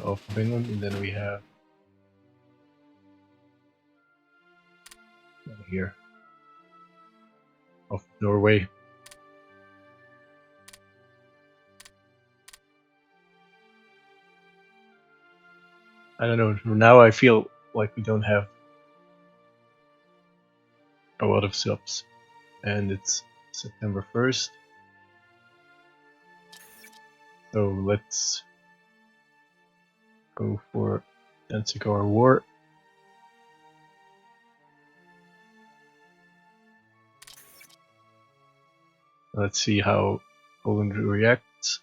Speaker 1: Off of England, and then we have here off Norway. I don't know, now I feel like we don't have a lot of subs, and it's September 1st, so let's go for Danziger War. Let's see how Poland reacts.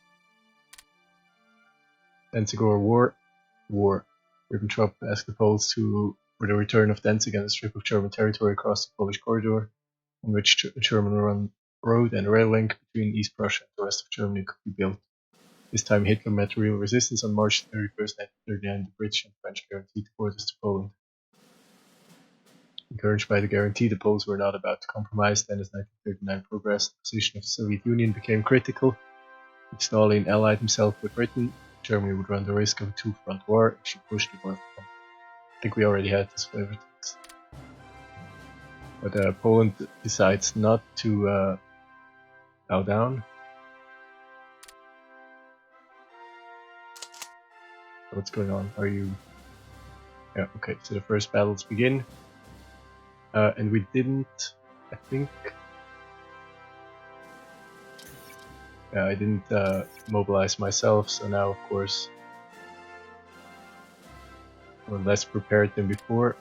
Speaker 1: Danziger War. Ribbentrop asked the Poles for the return of Danzig and a strip of German territory across the Polish corridor, on which a German road and rail link between East Prussia and the rest of Germany could be built. This time Hitler met real resistance on March 31st, 1939. The British and French guaranteed the borders to Poland. Encouraged by the guarantee, the Poles were not about to compromise. Then, as 1939 progressed, the position of the Soviet Union became critical. If Stalin allied himself with Britain, Germany would run the risk of a two-front war if she pushed the war. I think we already had this flavor text. But Poland decides not to bow down. What's going on? Are you... Yeah, okay, so the first battles begin. And we didn't, I think... I didn't mobilize myself, so now, of course, we're less prepared than before.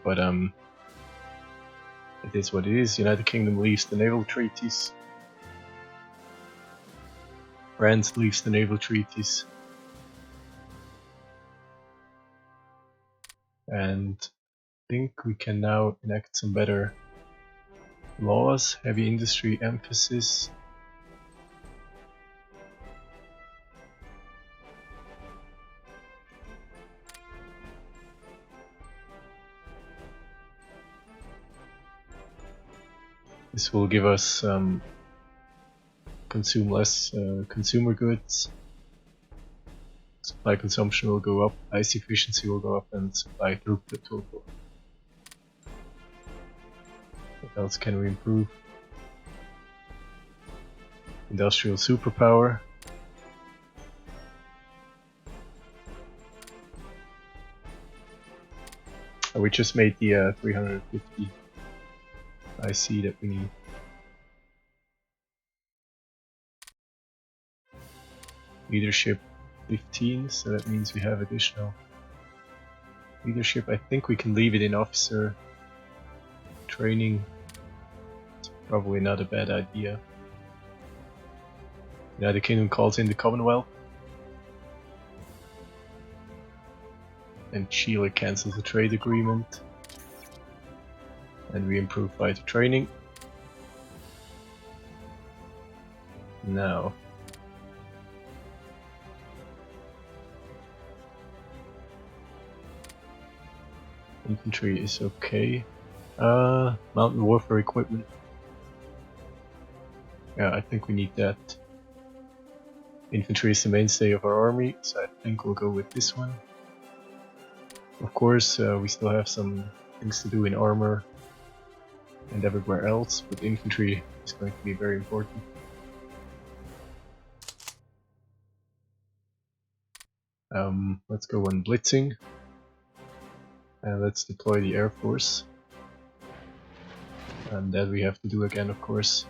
Speaker 1: But it is what it is. United Kingdom leaves the naval treaties. France leaves the naval treaties. And I think we can now enact some better laws. Heavy industry emphasis. This will give us consume less consumer goods. Supply consumption will go up, ice efficiency will go up, and supply throughput will go up. What else can we improve? Industrial superpower. We just made the 350 IC that we need. Leadership 15, so that means we have additional leadership. I think we can leave it in officer training. It's probably not a bad idea. United Kingdom calls in the Commonwealth. And Chile cancels the trade agreement. And we improve fighter training. Now. Infantry is okay. Mountain warfare equipment. Yeah, I think we need that. Infantry is the mainstay of our army, so I think we'll go with this one. Of course, we still have some things to do in armor and everywhere else, but infantry is going to be very important. Let's go on blitzing, and let's deploy the Air Force. And that we have to do again, of course.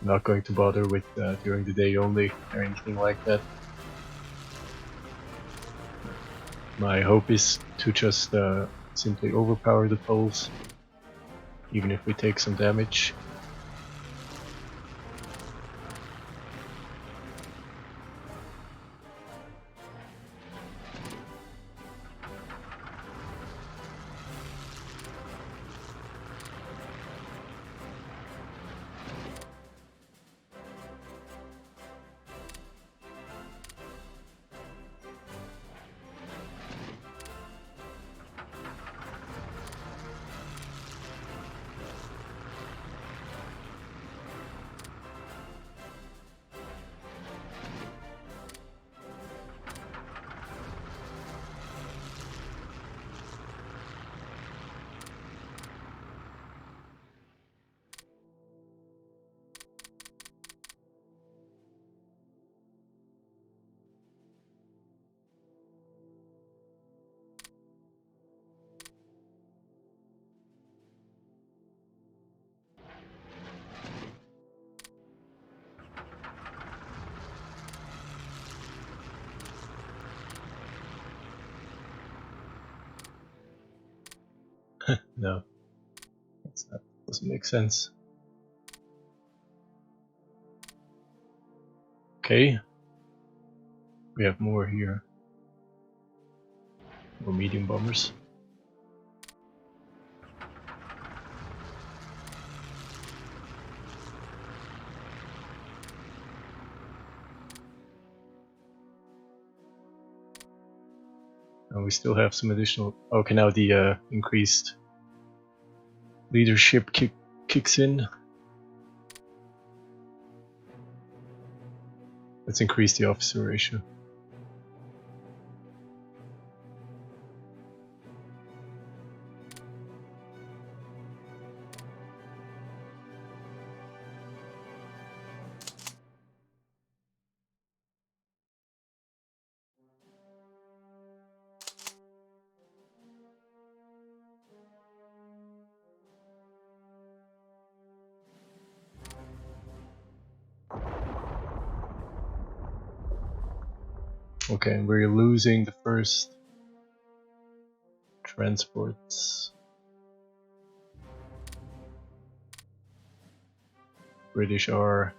Speaker 1: I'm not going to bother with during the day only or anything like that. My hope is to just simply overpower the Poles, even if we take some damage. No, that doesn't make sense. Okay, we have more here. More medium bombers. And we still have some additional. Okay, now the increased leadership kicks in. Let's increase the officer ratio. Okay, we're losing the first transports. British are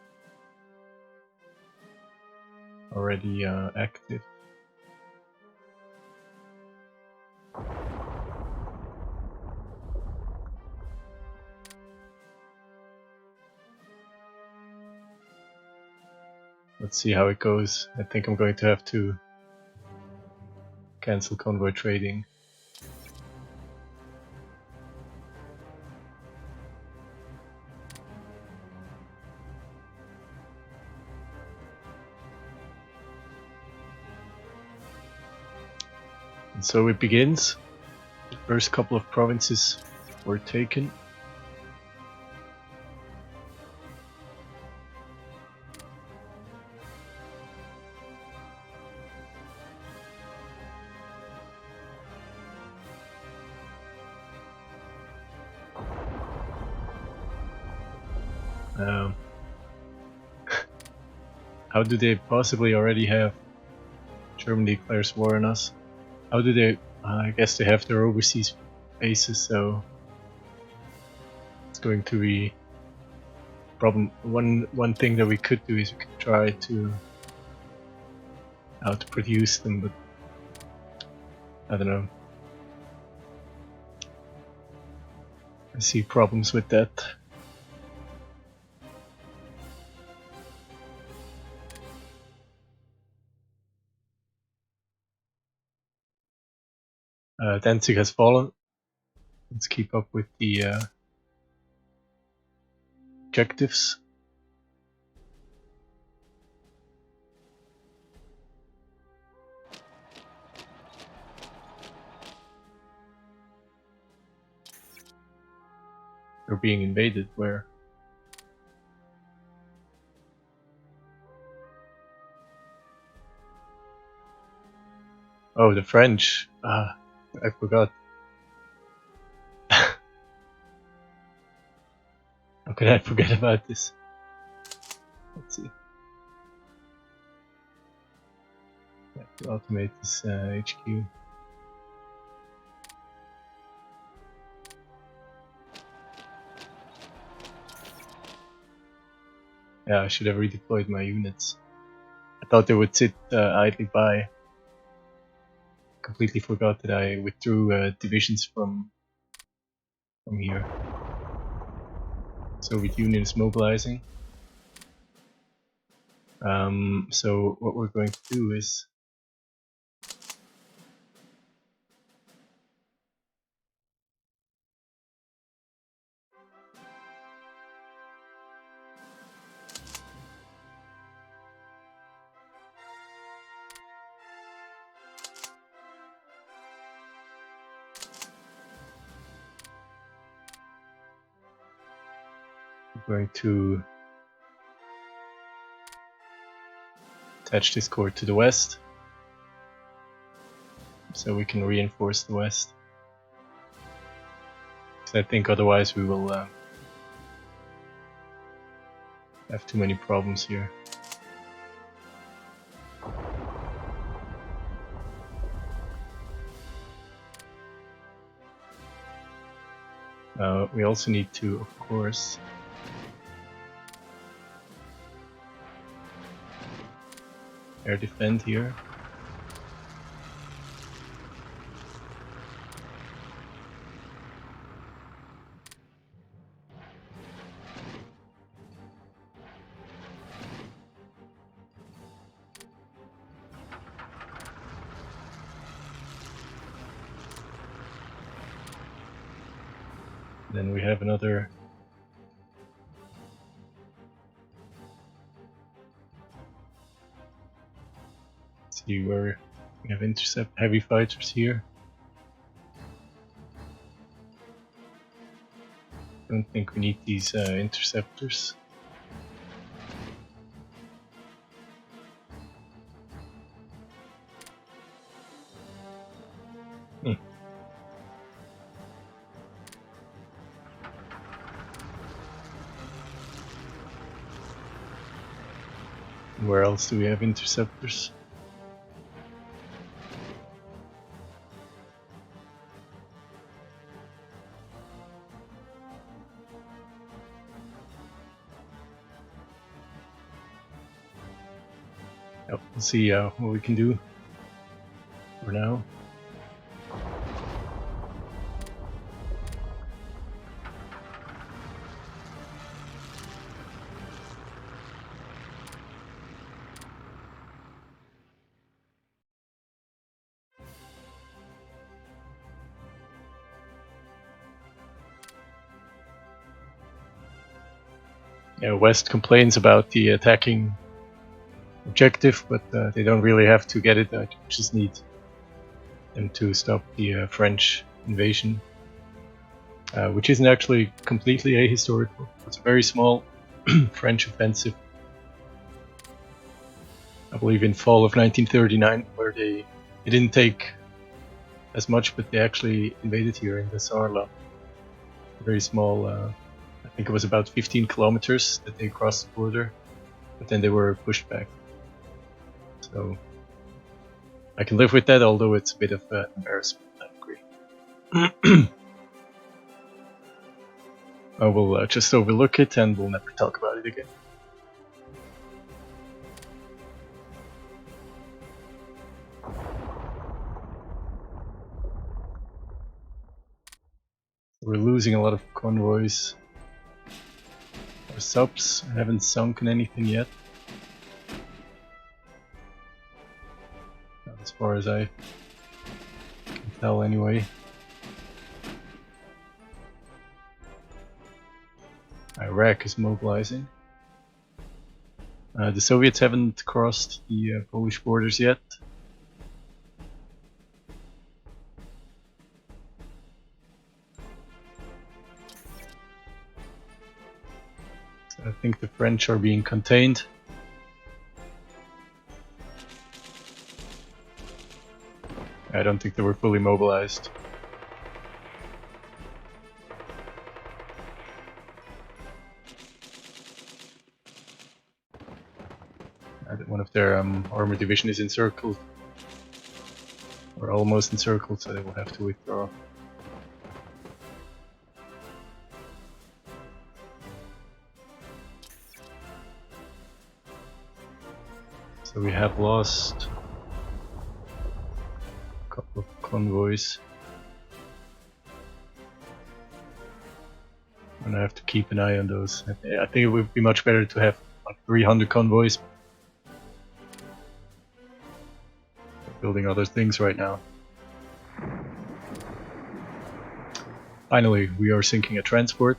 Speaker 1: already active. Let's see how it goes. I think I'm going to have to cancel convoy trading. And so it begins. The first couple of provinces were taken. How do they possibly already have Germany declares war on us? How do they I guess they have their overseas bases, so it's going to be a problem. One thing that we could do is we could try to produce them, but I don't know. I see problems with that. Danzig has fallen. Let's keep up with the objectives. We're being invaded. Where? Oh, the French. Ah, I forgot. How could I forget about this? Let's see. I have to automate this HQ. Yeah, I should have redeployed my units. I thought they would sit idly by. Completely forgot that I withdrew divisions from here. Soviet Union is mobilizing. So what we're going to do is we're going to attach this core to the west, so we can reinforce the west. Because I think otherwise we will have too many problems here. We also need to, of course, air defend here. Then we have another see where we have intercept heavy fighters here. Don't think we need these interceptors. Where else do we have interceptors? Yep, we'll see what we can do for now. Yeah, West complains about the attacking objective, but they don't really have to get it. I just need them to stop the French invasion, which isn't actually completely ahistorical. It's a very small French offensive, I believe in fall of 1939, where they didn't take as much, but they actually invaded here in the Sarla. A very small, I think it was about 15 kilometers that they crossed the border, but then they were pushed back. So I can live with that, although it's a bit of an embarrassment. I agree. I will just overlook it and we'll never talk about it again. We're losing a lot of convoys. Our subs haven't sunken anything yet. Not as far as I can tell anyway. Iraq is mobilizing. The Soviets haven't crossed the Polish borders yet. So I think the French are being contained. I don't think they were fully mobilized. One of their armor division is encircled. Or almost encircled, so they will have to withdraw. So we have lost a couple of convoys. And I have to keep an eye on those. I think it would be much better to have like 300 convoys. We're building other things right now. Finally, we are sinking a transport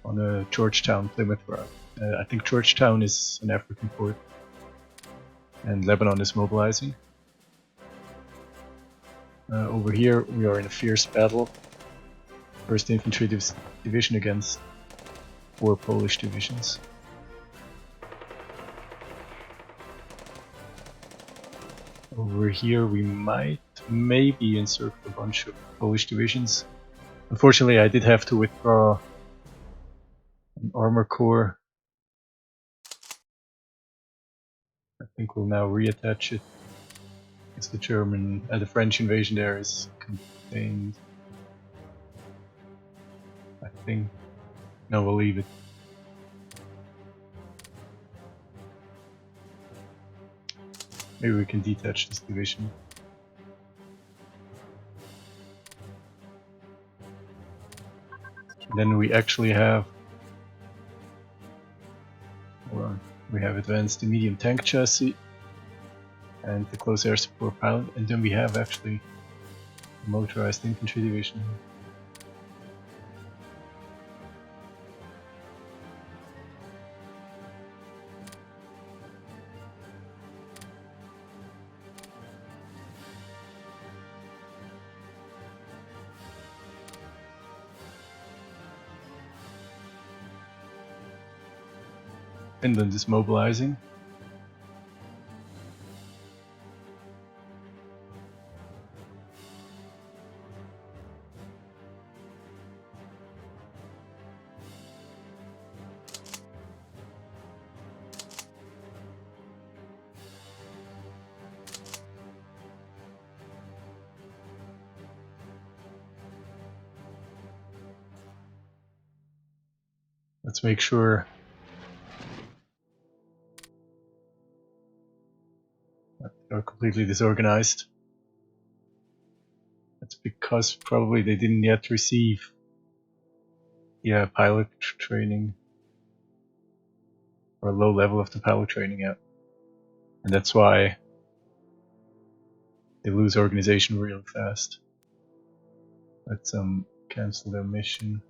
Speaker 1: on a Georgetown Plymouth route. I think Georgetown is an African port. And Lebanon is mobilizing. Over here we are in a fierce battle. 1st Infantry Division against 4 Polish divisions. Over here we might maybe encircle a bunch of Polish divisions. Unfortunately I did have to withdraw an armor corps. I think we'll now reattach it. As the French invasion there is contained. I think. No, we'll leave it. Maybe we can detach this division. And then we actually have. Well, we have advanced the medium tank chassis and the close air support pilot, and then we have actually a motorized infantry division. Finland is mobilizing. Let's make sure that they are completely disorganized. That's because probably they didn't yet receive pilot training, or a low level of the pilot training yet. And that's why they lose organization real fast. Let's cancel their mission.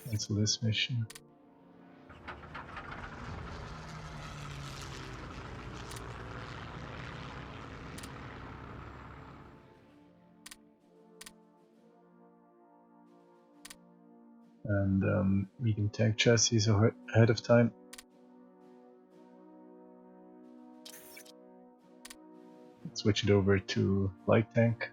Speaker 1: Cancel this mission. And medium tank chassis is ahead of time. Let's switch it over to light tank.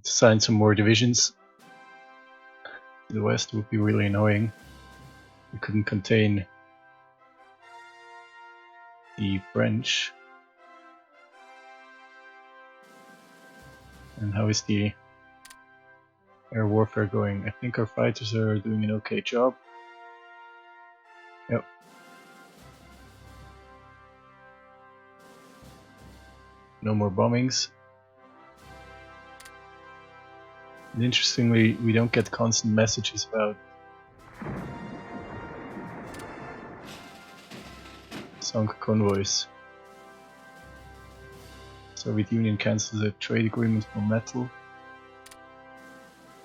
Speaker 1: to assign some more divisions to the west would be really annoying. We couldn't contain the French. And how is the air warfare going? I think our fighters are doing an okay job. Yep. No more bombings. And interestingly, we don't get constant messages about sunk convoys. Soviet Union cancels a trade agreement for metal.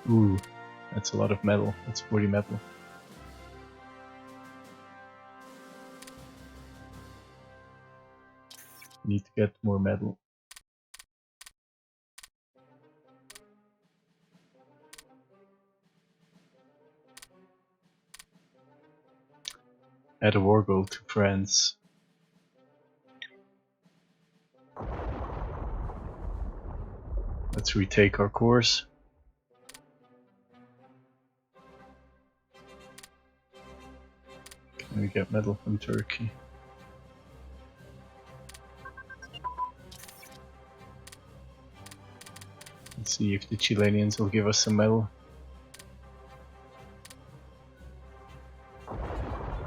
Speaker 1: Ooh, that's a lot of metal. That's 40 metal. Need to get more metal. Add a war goal to France. Let's retake our course. Can we get metal from Turkey? Let's see if the Chileans will give us some metal.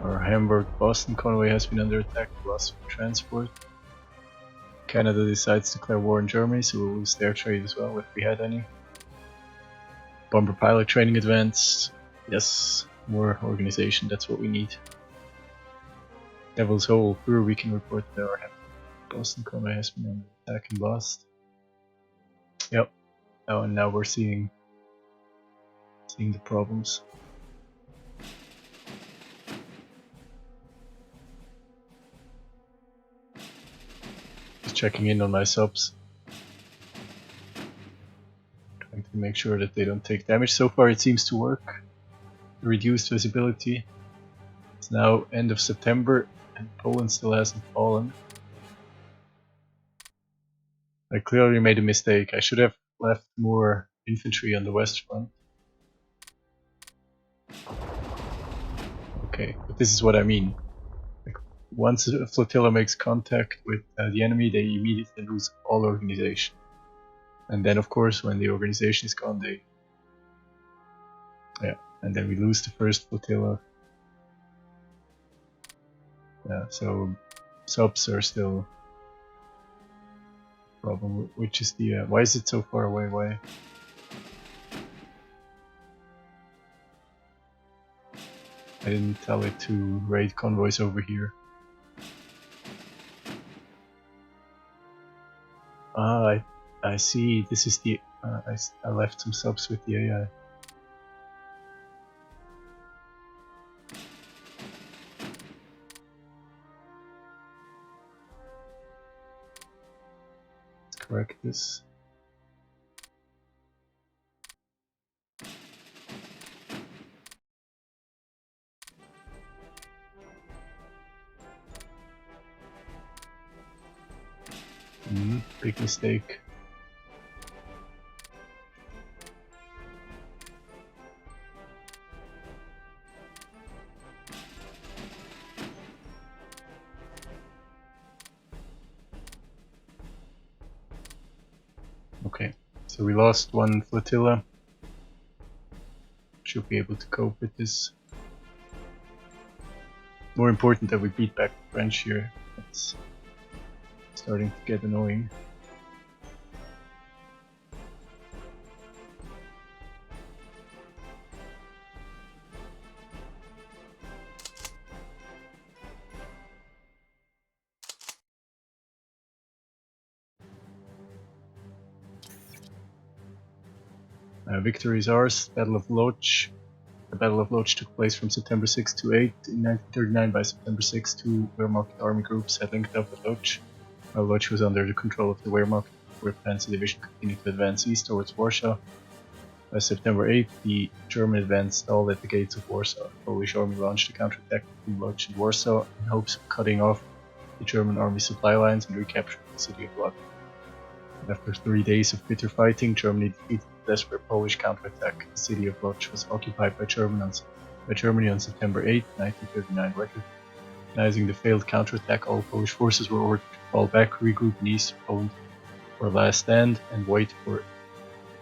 Speaker 1: Our Hamburg-Boston convoy has been under attack, loss of transport. Canada decides to declare war on Germany, so we'll lose their trade as well if we had any. Bomber pilot training advanced. Yes, more organization, that's what we need. Devil's Hole, Brewer, we can report that our Boston convoy has been under attack and lost. Yep. Oh, and now we're seeing the problems. Just checking in on my subs. Trying to make sure that they don't take damage. So far it seems to work. Reduced visibility. It's now end of September and Poland still hasn't fallen. I clearly made a mistake. I should have left more infantry on the west front. Okay, but this is what I mean. Like, once a flotilla makes contact with the enemy, they immediately lose all organization. And then of course when the organization is gone, and then we lose the first flotilla. Yeah, so subs are still a problem, which is the why is it so far away? Why? I didn't tell it to raid convoys over here. Ah, I see. This is the I left some subs with the AI. Let's correct this. Big mistake. Okay, so we lost one flotilla. Should be able to cope with this. More important that we beat back the French here. It's starting to get annoying. Victory is ours. Battle of Loch. The Battle of Loch took place from September 6 to 8 in 1939. By September 6, two Wehrmacht army groups had linked up with Loch. While Loch was under the control of the Wehrmacht, the Panzer Division continued to advance east towards Warsaw. By September 8, the German advance stalled at the gates of Warsaw. The Polish army launched a counterattack between Loch and Warsaw in hopes of cutting off the German army supply lines and recapturing the city of Lodz. After 3 days of bitter fighting, Germany defeated the desperate Polish counterattack. The city of Lodz was occupied by Germany on September 8, 1939. Recognizing the failed counterattack, all Polish forces were ordered to fall back, regroup in East Poland for a last stand, and wait for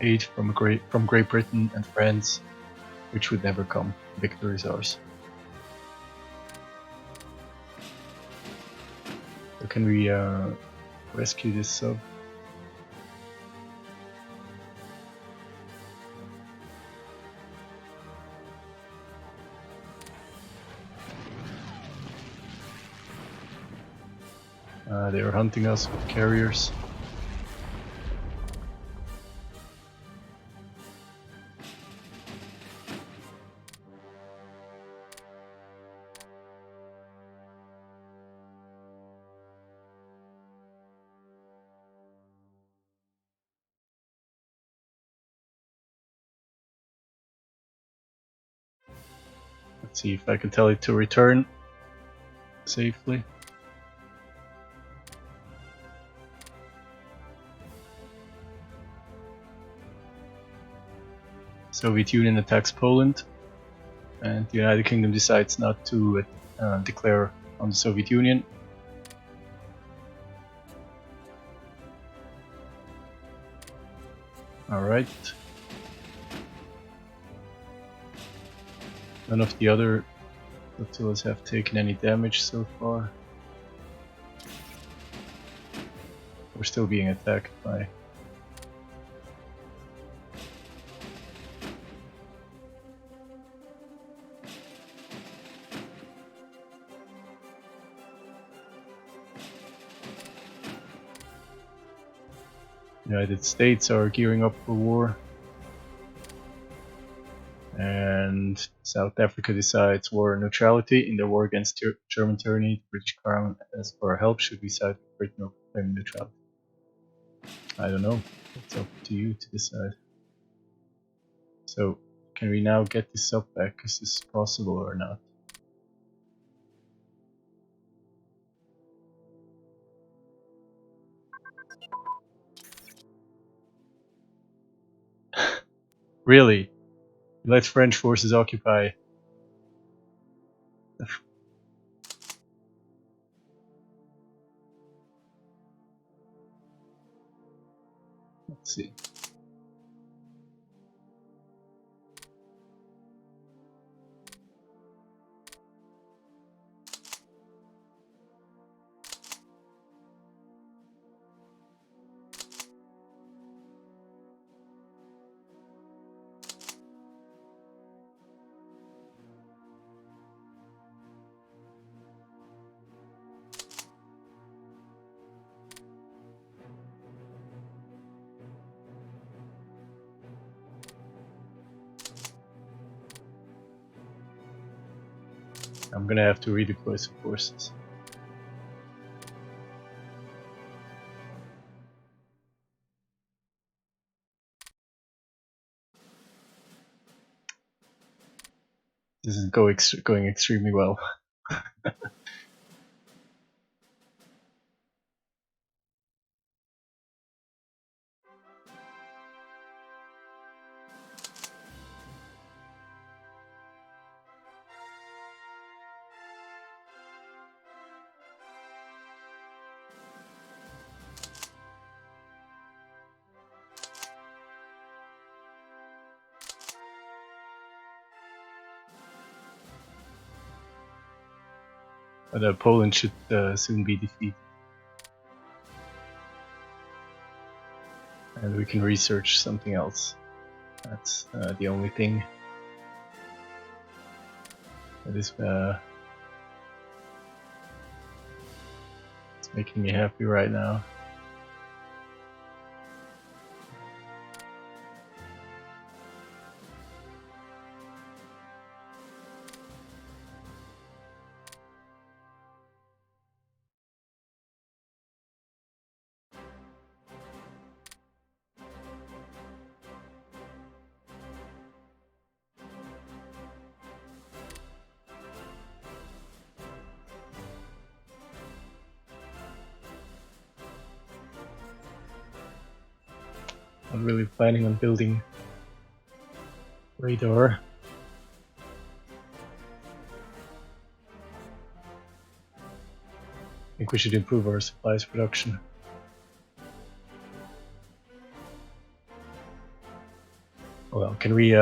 Speaker 1: aid from Great Britain and France, which would never come. Victory is ours. So can we rescue this sub? They are hunting us with carriers. Let's see if I can tell it to return safely. Soviet Union attacks Poland, and the United Kingdom decides not to declare on the Soviet Union. Alright. None of the other flotillas have taken any damage so far. We're still being attacked by United States are gearing up for war, and South Africa decides war neutrality in their war against German tyranny. The British Crown asks for our help should we side with Britain or proclaim neutrality. I don't know, it's up to you to decide. So, can we now get this up back? Is this possible or not? Really? Let French forces occupy. Let's see. I'm gonna have to redeploy some forces. This is going extremely well. But Poland should soon be defeated. And we can research something else. That's the only thing that is it's making me happy right now. Not really planning on building radar. I think we should improve our supplies production. Well, can we,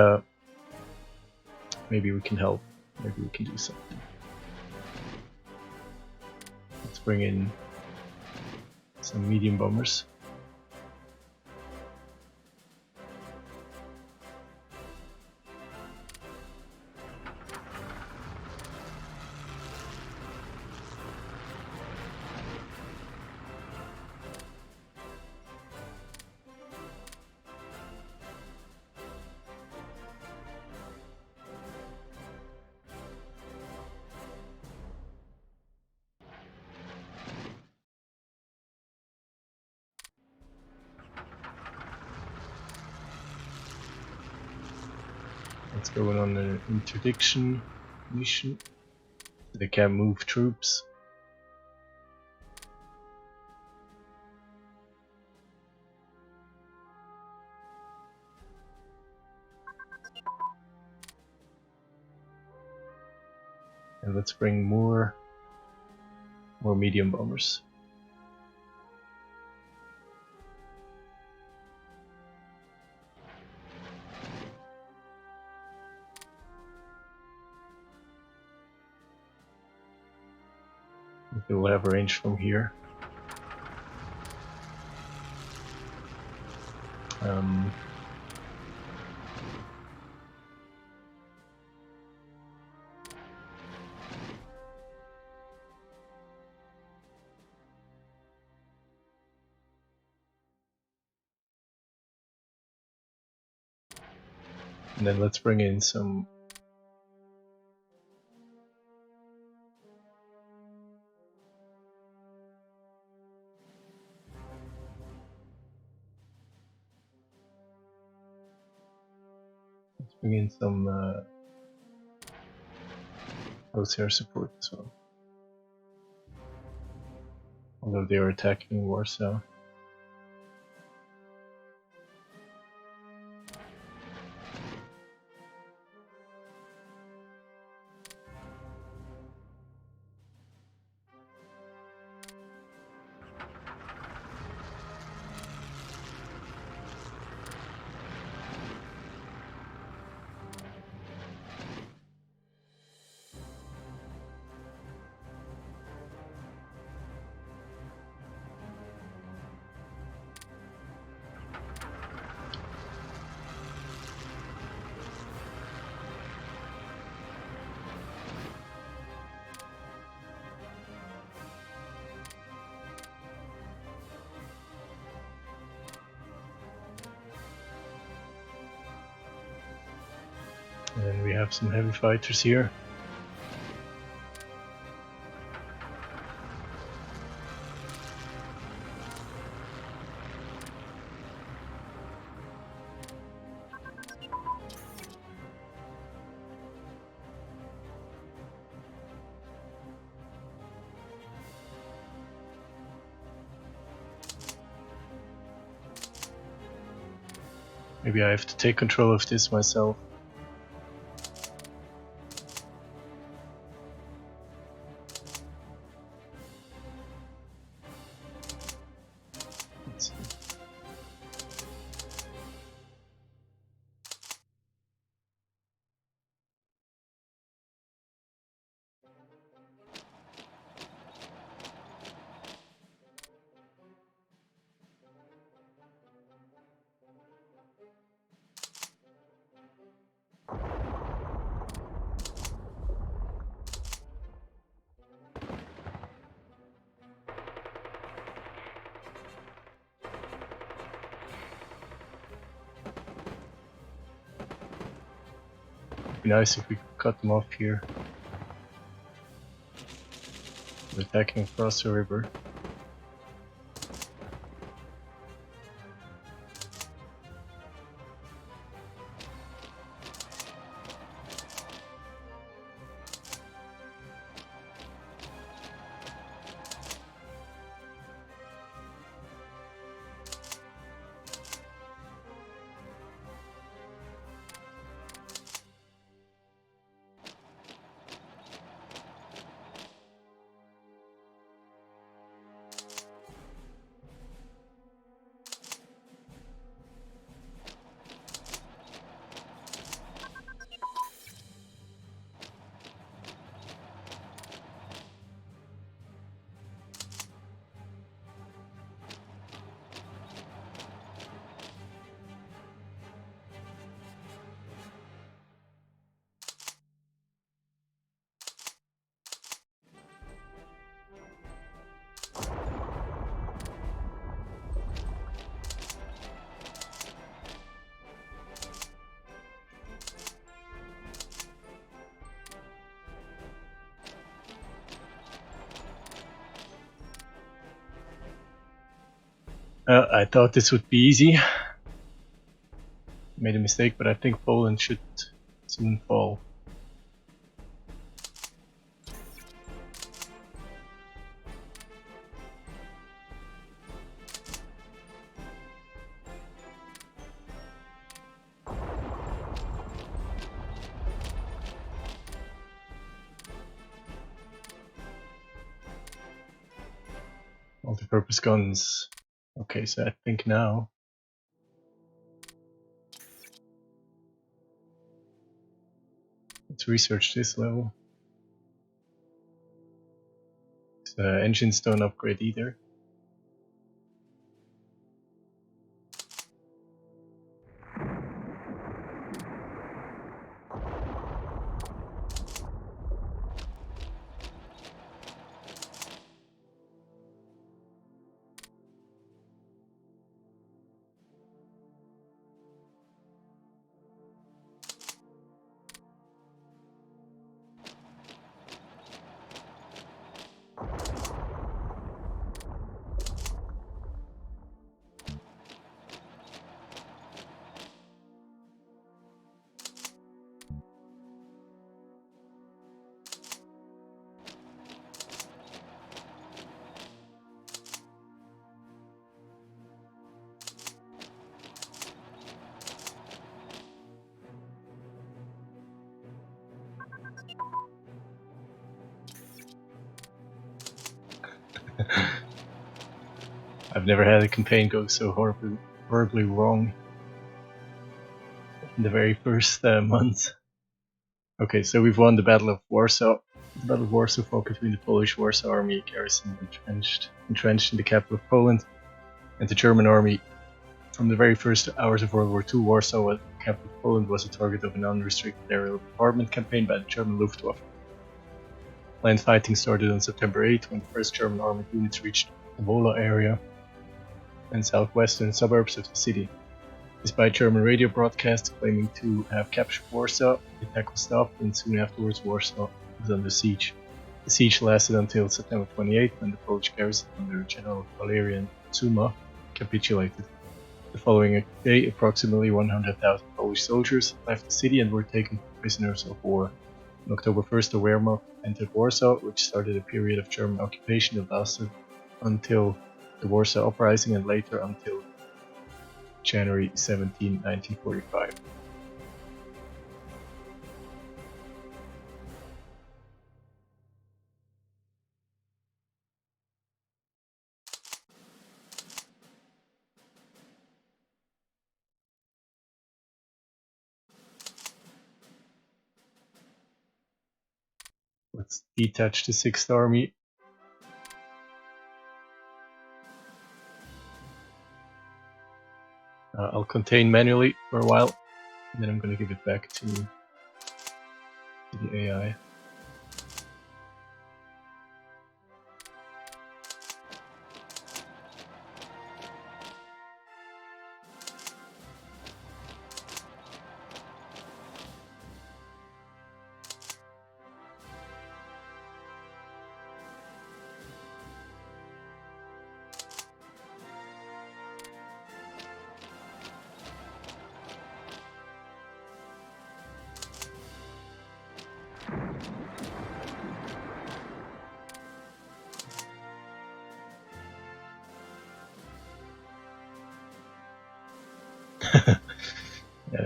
Speaker 1: maybe we can help. Maybe we can do something. Let's bring in some medium bombers. Let's go on an interdiction mission. They can move troops. And let's bring more medium bombers. They will have a range from here. And then let's bring in some crosshair support as well. Although they are attacking Warsaw. And then we have some heavy fighters here. Maybe I have to take control of this myself. Let's see. It'd be nice if we could cut them off here. They're attacking across the river. I thought this would be easy. Made a mistake, but I think Poland should soon fall. Multi-purpose guns. Okay, so I think now let's research this level. Engines don't upgrade either. I've never had a campaign go so horribly wrong in the very first month. Okay, so we've won the Battle of Warsaw. The Battle of Warsaw fought between the Polish Warsaw Army garrison entrenched in the capital of Poland and the German army. From the very first hours of World War II, Warsaw, the capital of Poland, was a target of an unrestricted aerial bombardment campaign by the German Luftwaffe. Land fighting started on September 8 when the first German armored units reached the Wola area and southwestern suburbs of the city. Despite German radio broadcasts claiming to have captured Warsaw, the attack was stopped, and soon afterwards Warsaw was under siege. The siege lasted until September 28, when the Polish garrison under General Valerian Zuma capitulated. The following day, approximately 100,000 Polish soldiers left the city and were taken prisoners of war. On October 1st, the Wehrmacht entered Warsaw, which started a period of German occupation that lasted until the Warsaw Uprising and later until January 17, 1945. Let's detach the 6th Army. I'll contain manually for a while, and then I'm going to give it back to the AI.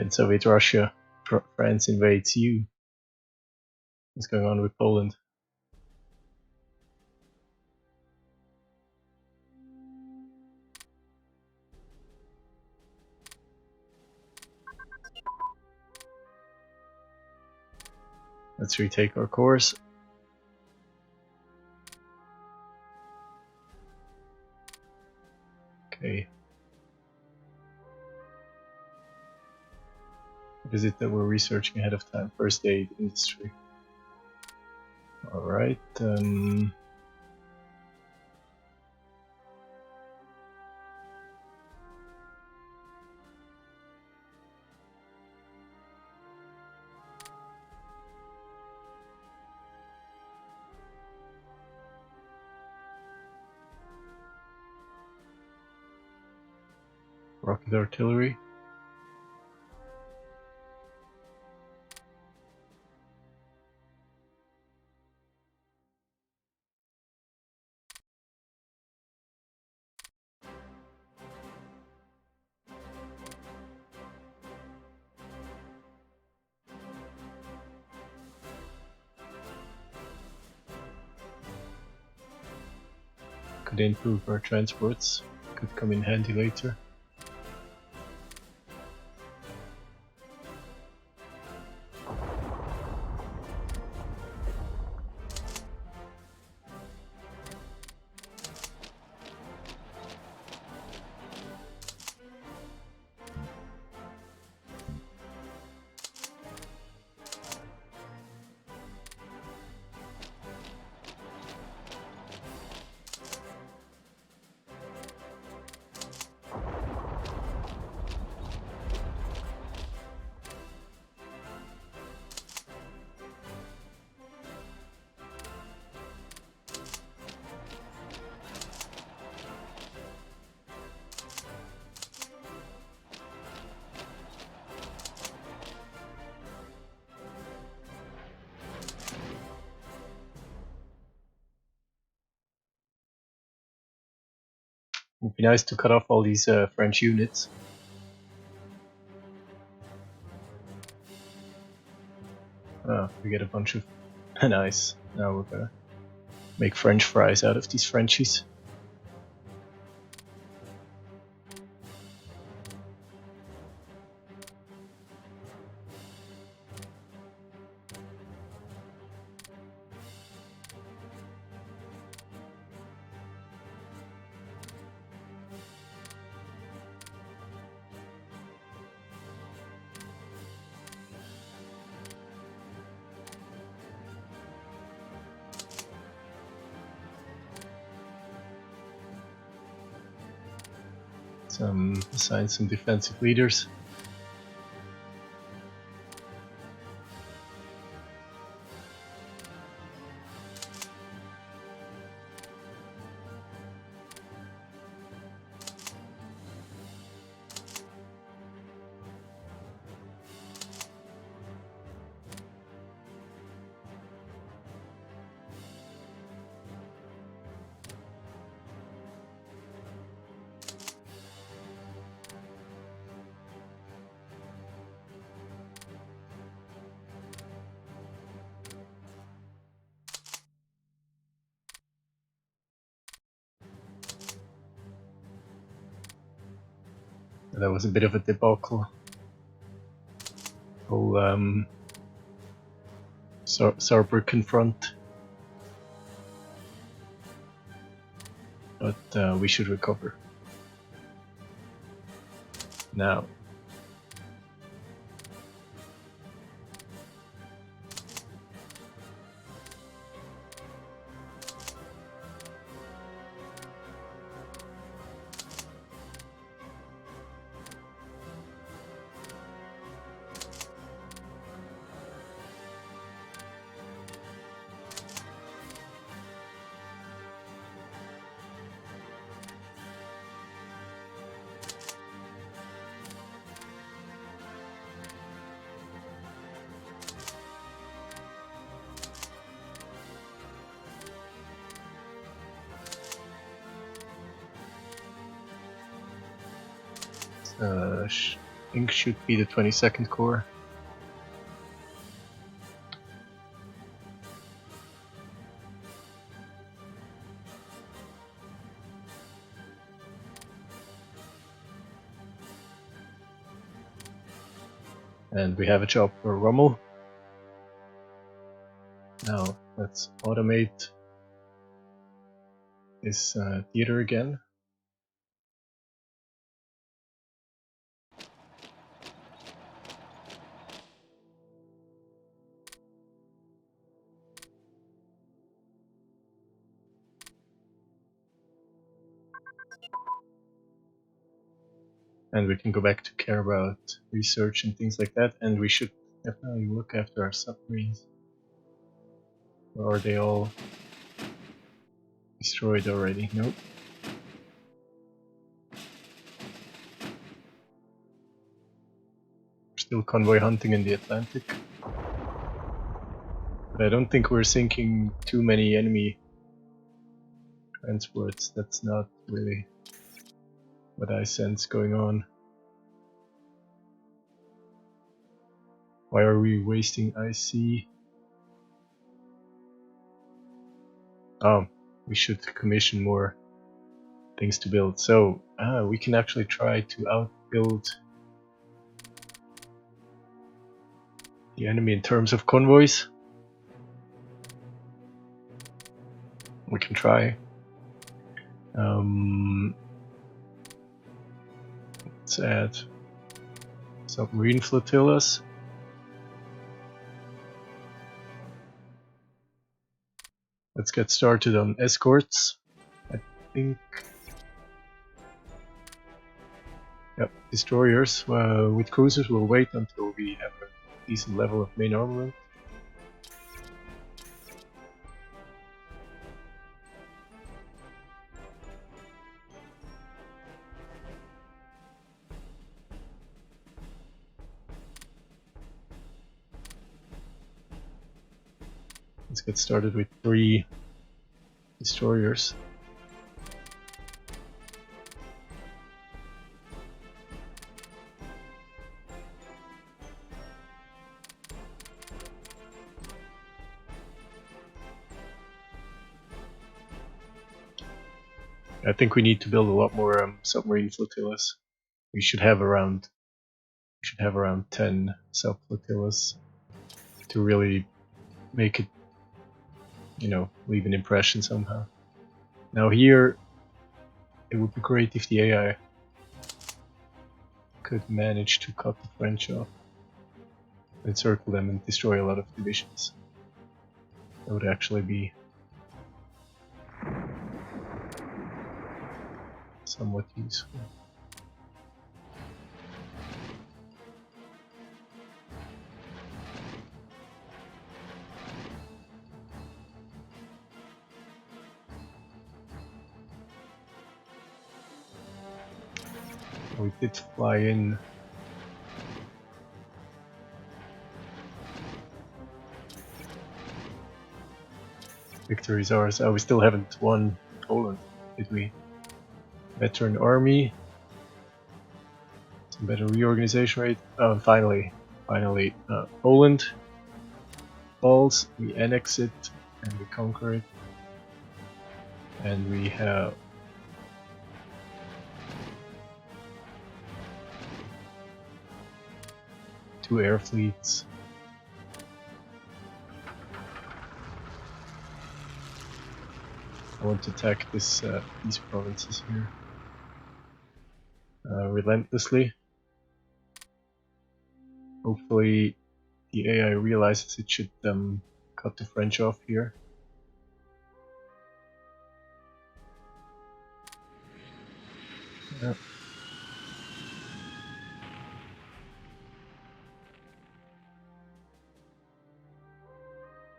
Speaker 1: In Soviet Russia, France invades you. What's going on with Poland? Let's retake our course. Okay. What is it that we're researching ahead of time? First aid industry. Alright. rocket artillery. Could improve our transports, could come in handy later. It'd be nice to cut off all these French units. Oh, we get a bunch of... nice. Now we're gonna make French fries out of these Frenchies. Assign some defensive leaders. That was a bit of a debacle. Whole Saarbrücken front. But we should recover. Now. Ink should be the 22nd Corps. And we have a job for Rommel. Now let's automate this theater again. And we can go back to care about research and things like that, and we should definitely look after our submarines. Or are they all destroyed already? Nope. still convoy hunting in the Atlantic. But I don't think we're sinking too many enemy transports. That's not really what I sense going on. Why are we wasting IC? Oh, we should commission more things to build. So we can actually try to outbuild the enemy in terms of convoys. We can try. Let's add submarine flotillas. Let's get started on escorts. I think. Yep, destroyers. With cruisers, we'll wait until we have a decent level of main armament. Let's get started with 3 destroyers. I think we need to build a lot more submarine flotillas. We should have around 10 sub flotillas to really make it, leave an impression somehow. Now here, it would be great if the AI could manage to cut the French off, encircle them and destroy a lot of divisions. That would actually be somewhat useful. We did fly in. Victory is ours. We still haven't won Poland, did we? Veteran army. Some better reorganization rate. Finally, Poland falls. We annex it and we conquer it. And we have two air fleets. I want to attack these provinces here relentlessly. Hopefully the AI realizes it should cut the French off here. Yeah.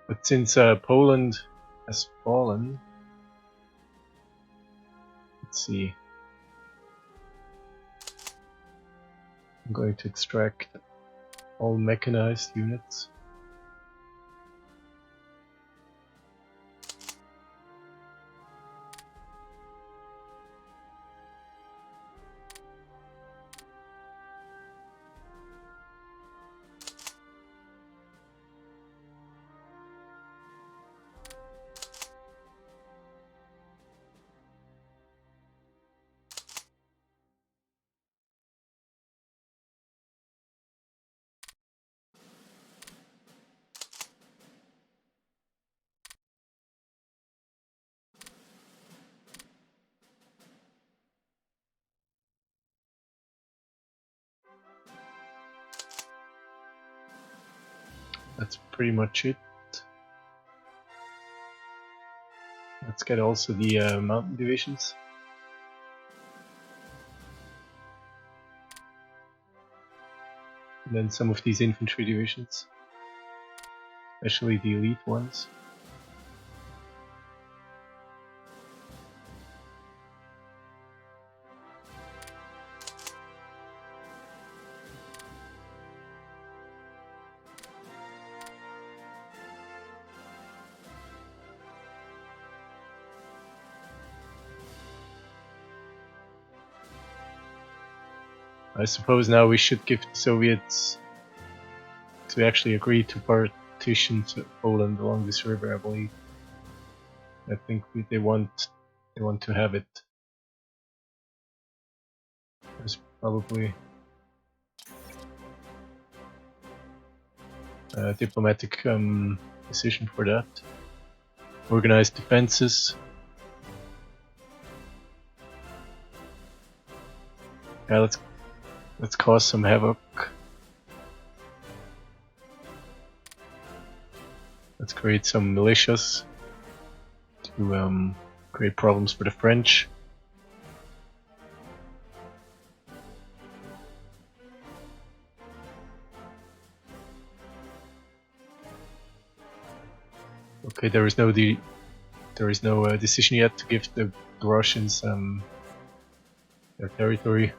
Speaker 1: But since Poland has fallen, let's see. I'm going to extract all mechanized units. That's pretty much it. Let's get also the mountain divisions. And then some of these infantry divisions, especially the elite ones. I suppose now we should give the Soviets to actually agree to partition to Poland along this river, I believe. I think they want to have it. There's probably a diplomatic decision for that. Organized defenses. Yeah, let's cause some havoc. Let's create some militias to create problems for the French. Okay, there is no decision yet to give the Russians their territory.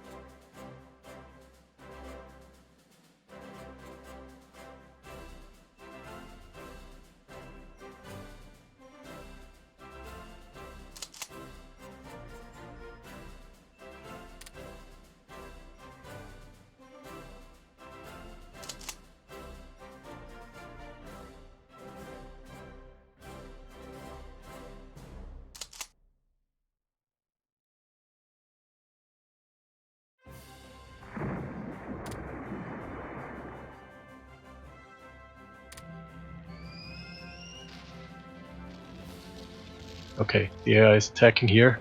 Speaker 1: Okay, the AI is attacking here,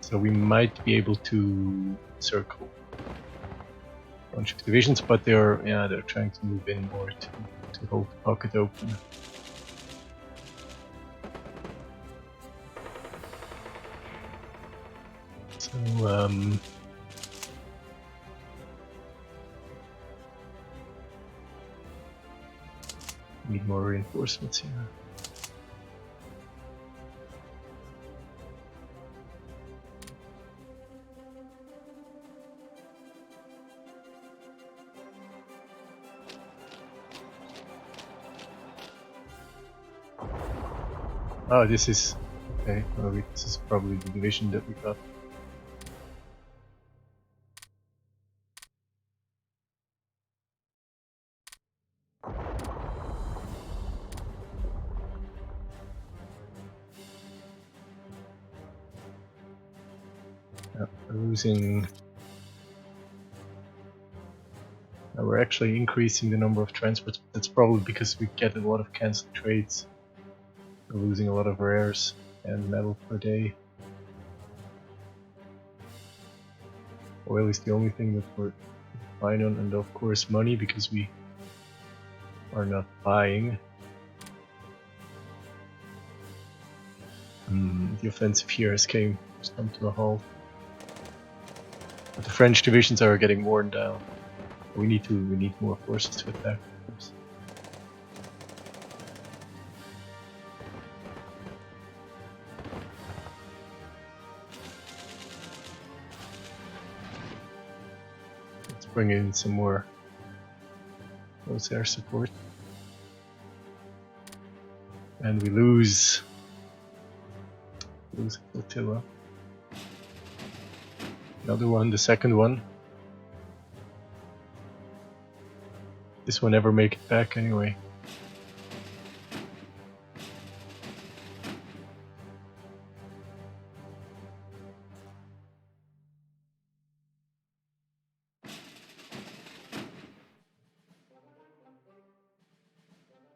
Speaker 1: so we might be able to circle a bunch of divisions, but they're trying to move in more to hold the pocket open. So need more reinforcements here. Oh, this is okay. Well, this is probably the division that we got. Yeah, we're losing. We're actually increasing the number of transports. That's probably because we get a lot of cancelled trades. We're losing a lot of rares and metal per day. Oil is the only thing that we're fine on, and of course money, because we are not buying. The offensive here has come to a halt. But the French divisions are getting worn down. We need more forces to attack. Let's bring in some more close air support. And we lose a flotilla. Another one, the second one. This will never make it back anyway.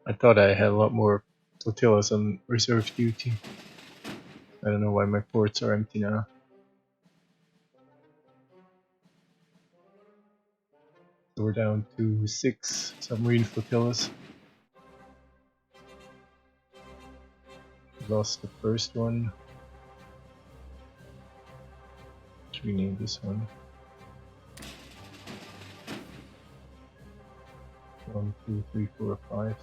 Speaker 1: I thought I had a lot more flotillas on reserve duty. I don't know why my ports are empty now. So we're down to 6 submarine flotillas. Lost the first one. Let's rename this one. 1, 2, 3, 4, 5.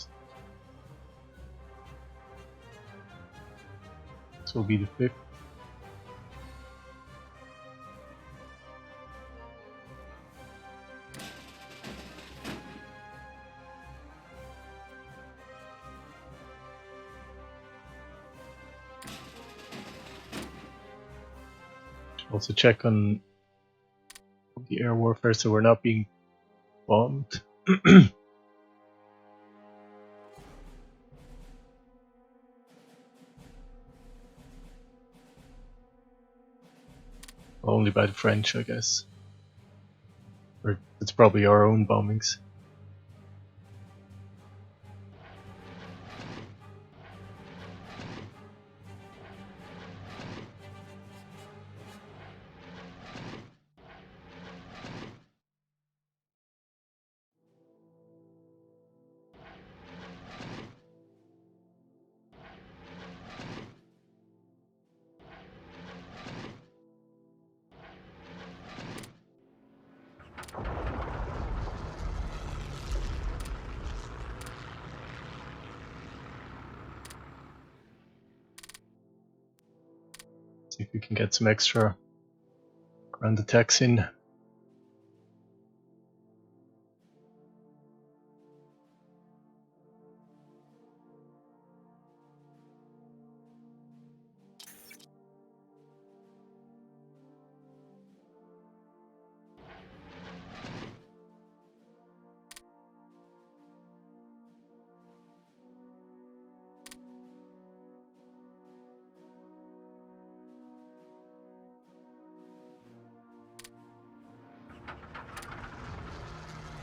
Speaker 1: This will be the 5th. Also check on the air warfare, so we're not being bombed. Only by the French, I guess. Or it's probably our own bombings. See if we can get some extra ground attacks in.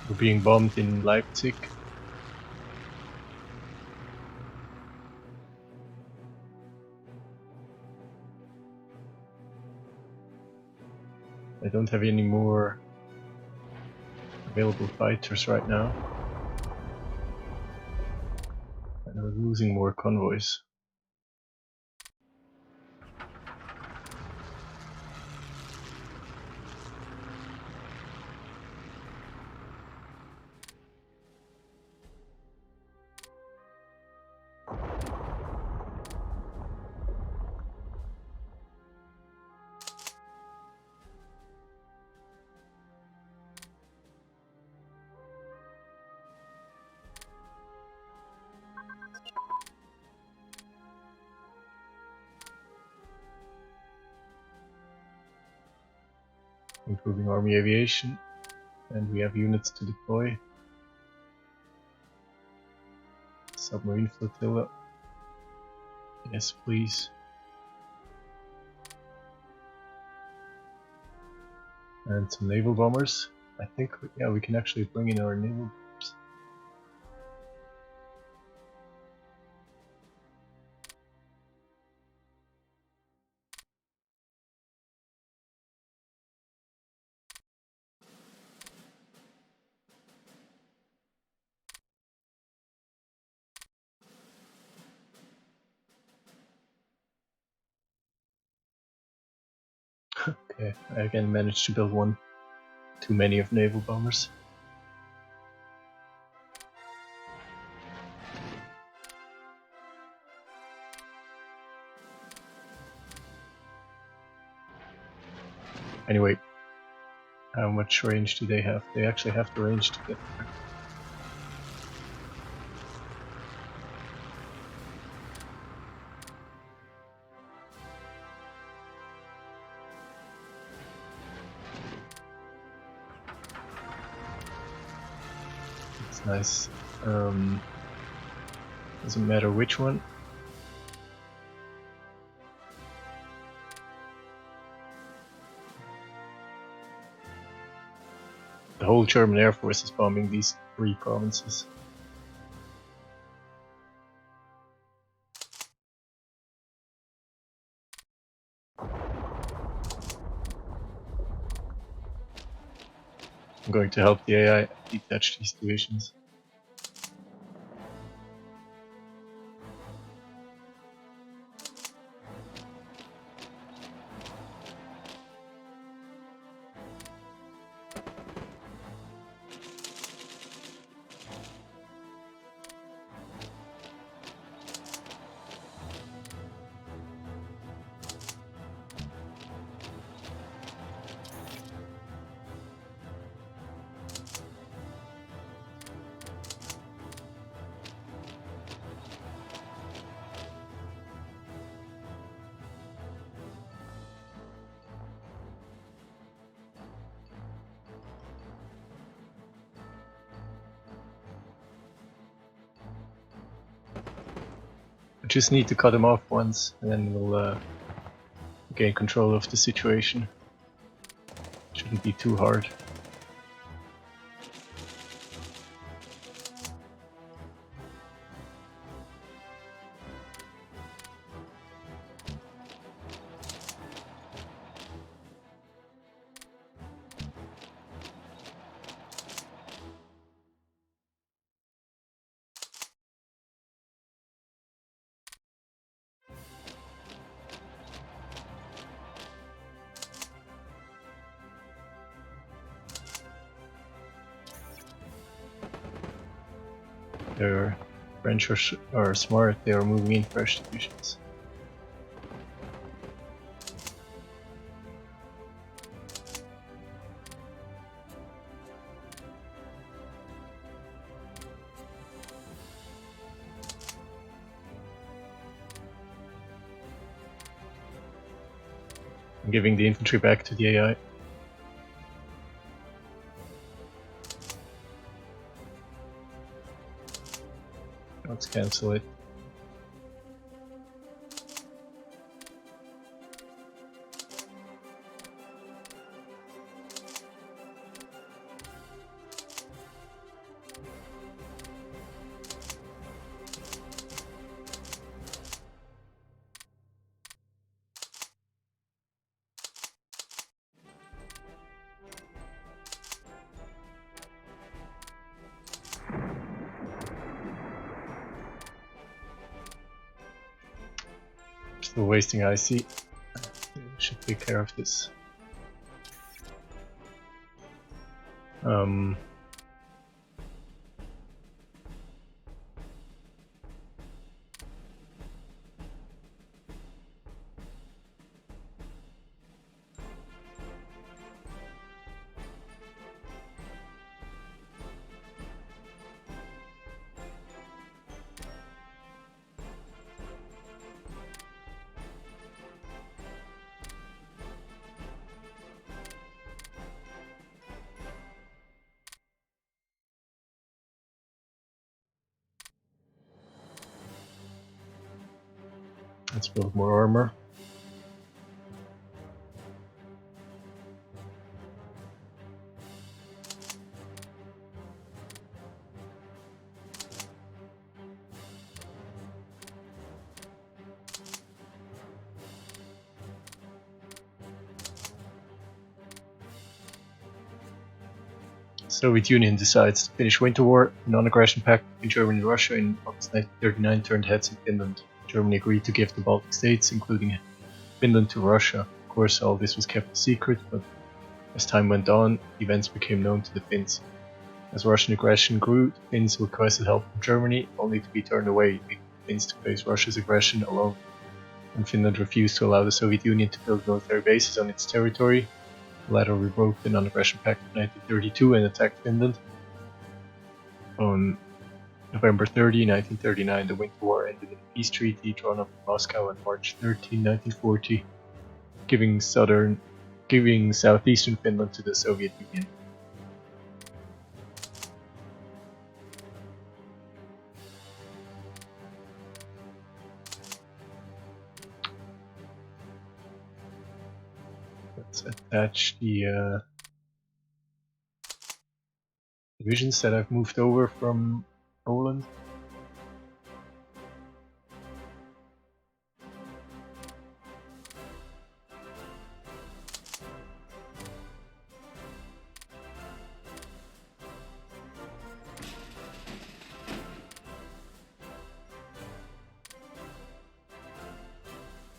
Speaker 1: We're being bombed in Leipzig. I don't have any more available fighters right now. And we're losing more convoys. Improving army aviation, and we have units to deploy. Submarine flotilla. Yes, please. And some naval bombers. I think, yeah, we can actually bring in our naval bombers. Okay, I again managed to build one too many of naval bombers. Anyway, how much range do they have? They actually have the range to get there. It's nice. Doesn't matter which one. The whole German Air Force is bombing these 3 provinces. I'm going to help the AI detach these divisions. just need to cut them off once, and then we'll gain control of the situation. Shouldn't be too hard. The French are smart, they are moving in fresh divisions. I'm giving the infantry back to the AI. Let's cancel it. Still wasting IC. Should take care of this. Let's build more armor. Soviet Union decides to finish Winter War. A non-aggression pact between Germany and Russia in August 1939 turned heads in Finland. Germany agreed to give the Baltic states, including Finland, to Russia. Of course, all this was kept a secret, but as time went on, events became known to the Finns. As Russian aggression grew, the Finns requested help from Germany, only to be turned away, leaving the Finns to face Russia's aggression alone. And Finland refused to allow the Soviet Union to build military bases on its territory. The latter revoked the non-aggression pact of 1932 and attacked Finland. On November 30, 1939, the Winter War ended in a peace treaty drawn up in Moscow on March 13, 1940, giving southeastern Finland to the Soviet Union. Let's attach the divisions that I've moved over from Poland.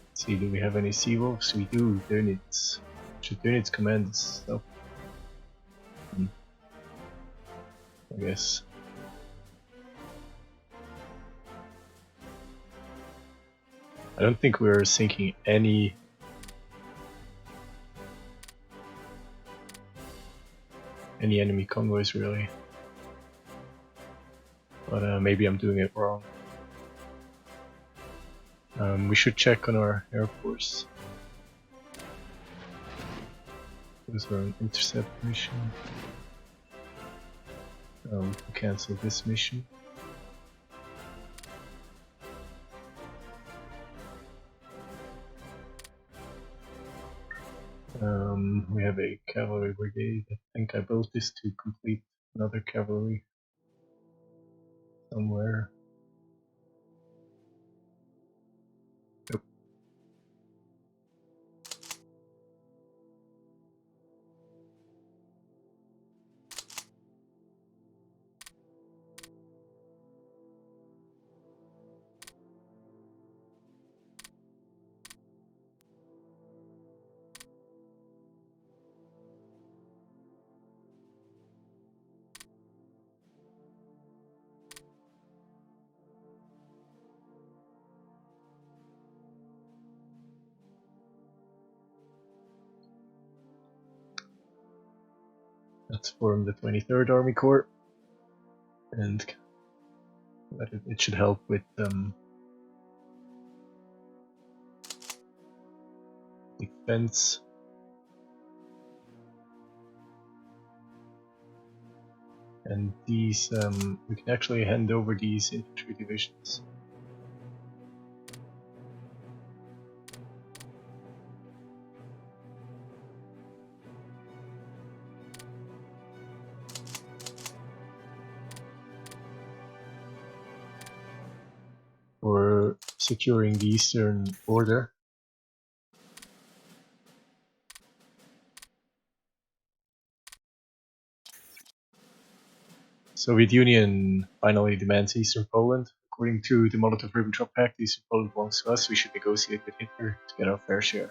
Speaker 1: Let's see, do we have any Sea Wolves? We do. Units command stuff. I guess. I don't think we're sinking any enemy convoys really, but maybe I'm doing it wrong. We should check on our air force. Those were an intercept mission. We can cancel this mission. We have a cavalry brigade. I think I built this to complete another cavalry somewhere. Nope. Let's form the 23rd Army Corps, and it should help with defense. And these, we can actually hand over these infantry divisions. For securing the eastern border. Soviet Union finally demands Eastern Poland. According to the Molotov-Ribbentrop Pact, Eastern Poland belongs to us. We should negotiate with Hitler to get our fair share.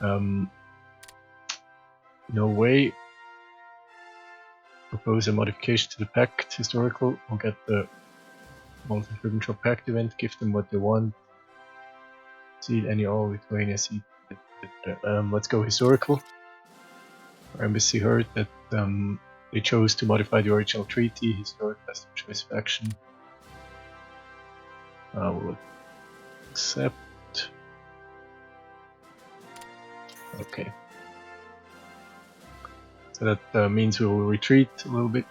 Speaker 1: No way. Propose a modification to the pact. Historical. We'll get the Molotov-Ribbentrop Pact event. Give them what they want. Cede any all Lithuania. Cede. Let's go historical. Our embassy heard that they chose to modify the original treaty. Historic best of choice of action. We'll accept. Okay. So that means we will retreat a little bit.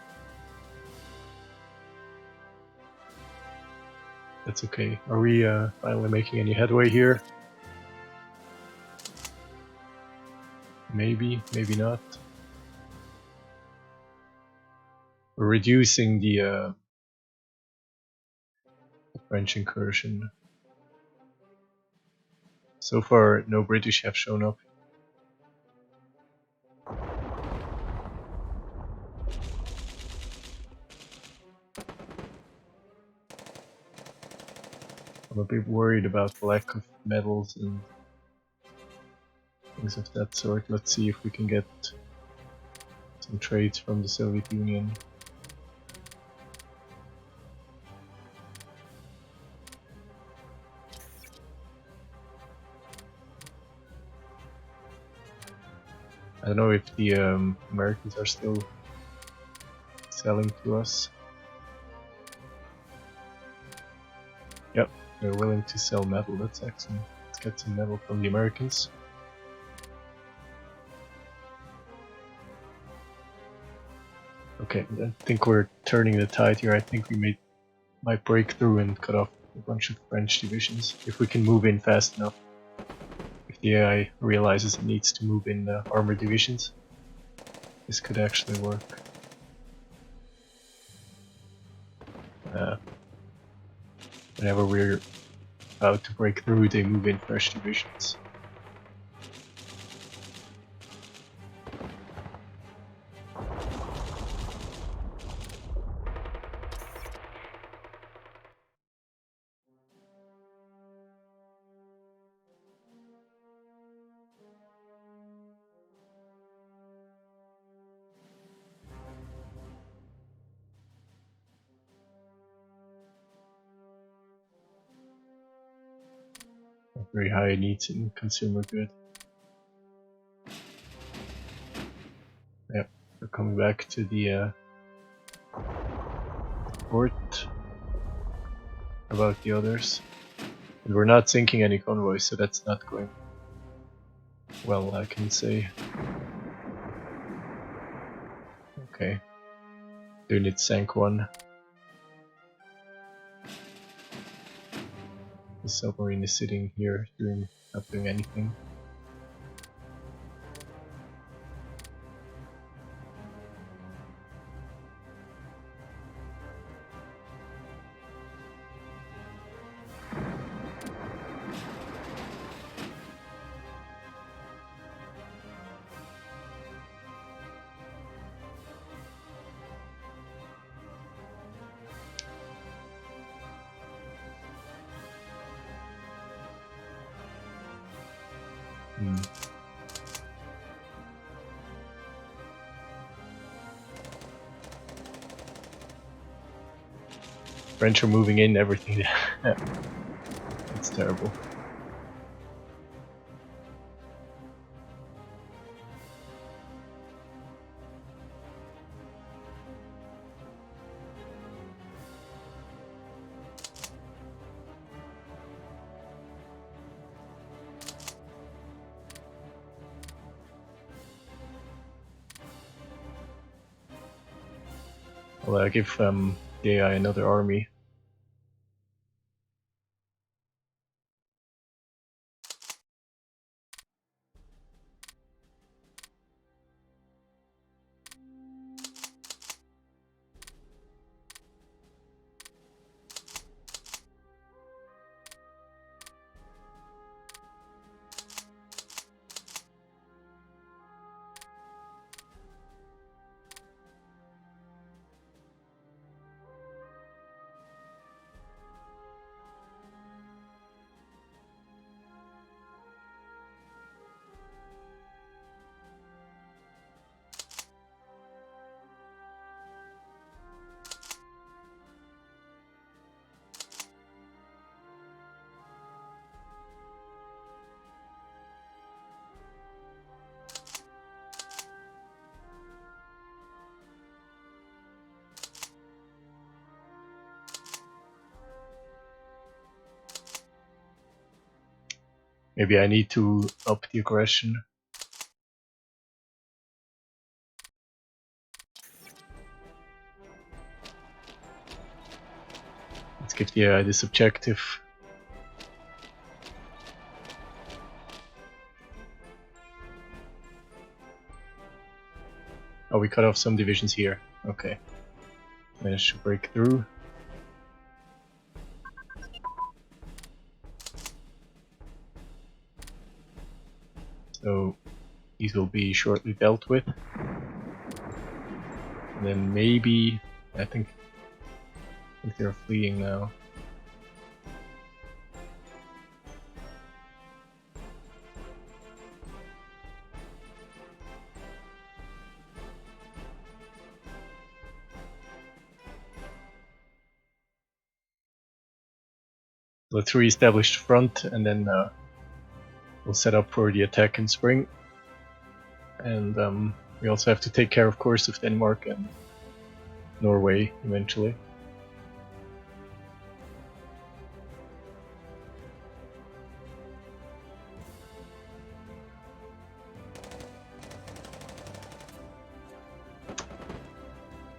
Speaker 1: That's okay. Are we finally making any headway here? Maybe, maybe not. We're reducing the French incursion. So far, no British have shown up. I'm a bit worried about the lack of medals and things of that sort. Let's see if we can get some trades from the Soviet Union. I don't know if the Americans are still selling to us. Yep, they're willing to sell metal. That's excellent. Let's get some metal from the Americans. Okay, I think we're turning the tide here. I think we might break through and cut off a bunch of French divisions if we can move in fast enough. If the AI realizes it needs to move in armored divisions, this could actually work. Whenever we're about to break through, they move in fresh divisions. Very high needs in consumer good. Yep, we're coming back to the port. About the others. And we're not sinking any convoys, so that's not going well, I can say. Okay. The unit sank one. The submarine is sitting here not doing anything. Hmm. French are moving in everything. That's terrible. Well, give the AI another army. Maybe I need to up the aggression. Let's give the AI this objective. Oh, we cut off some divisions here. Okay. Managed to break through. So these will be shortly dealt with. And then maybe I think they're fleeing now. Let's re-establish the front and then we'll set up for the attack in spring. And we also have to take care, of course, of Denmark and Norway eventually.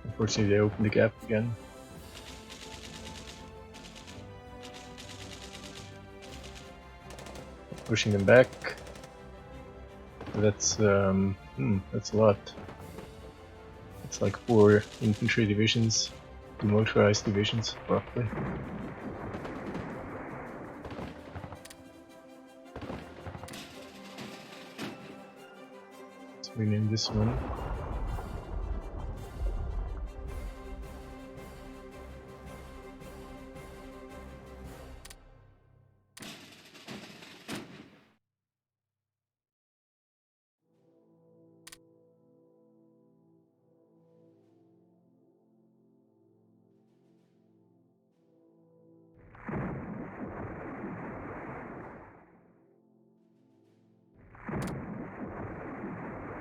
Speaker 1: Unfortunately, they opened the gap again. Pushing them back. That's a lot. It's like 4 infantry divisions, demotorized divisions, roughly. Let's rename this one.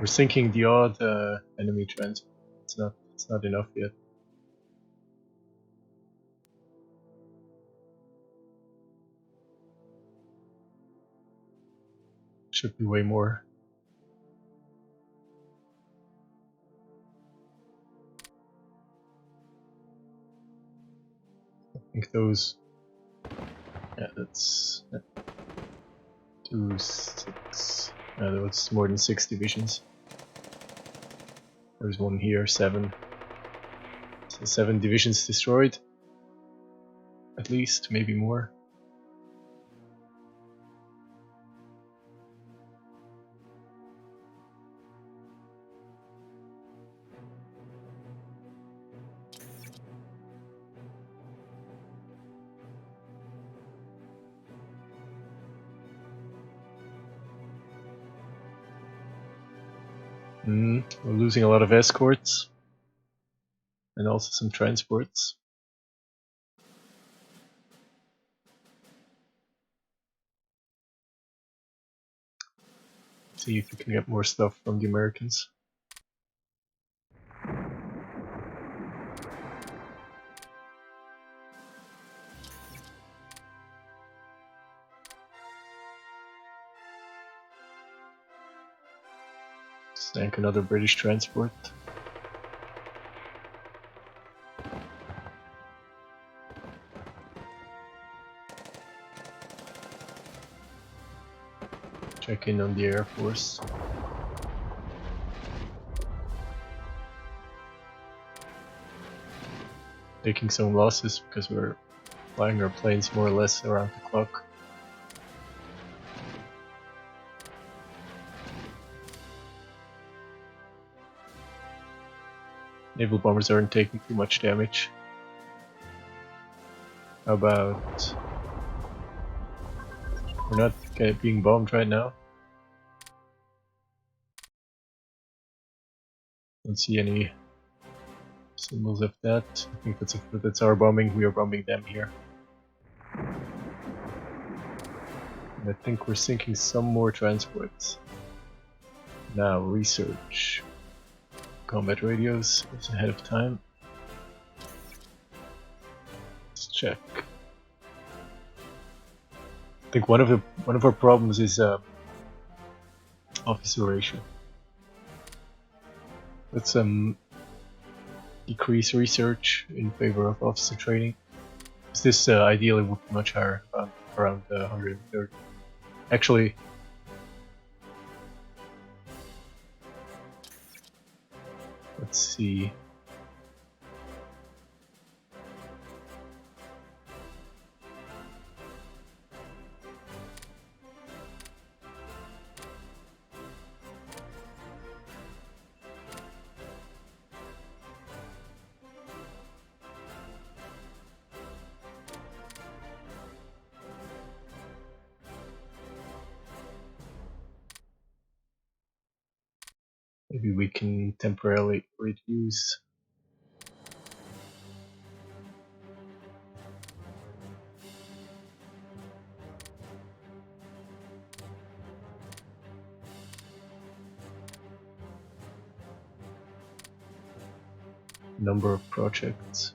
Speaker 1: We're sinking the odd enemy transport. It's not enough yet. Should be way more. I think those. Yeah, that's 2, 6. There was more than 6 divisions. There's one here, 7. So 7 divisions destroyed. At least, maybe more. We're losing a lot of escorts and also some transports. See if we can get more stuff from the Americans. Sank another British transport. Check in on the Air Force. Taking some losses because we're flying our planes more or less around the clock. Naval bombers aren't taking too much damage. How about... We're not being bombed right now. Don't see any symbols of that. I think that's our bombing. We are bombing them here. And I think we're sinking some more transports. Now, research. Combat radios. It's ahead of time. Let's check. I think one of our problems is officer ratio. Let's decrease research in favor of officer training. This ideally would be much higher, around 130. Actually, let's see. Maybe we can temporarily reduce number of projects.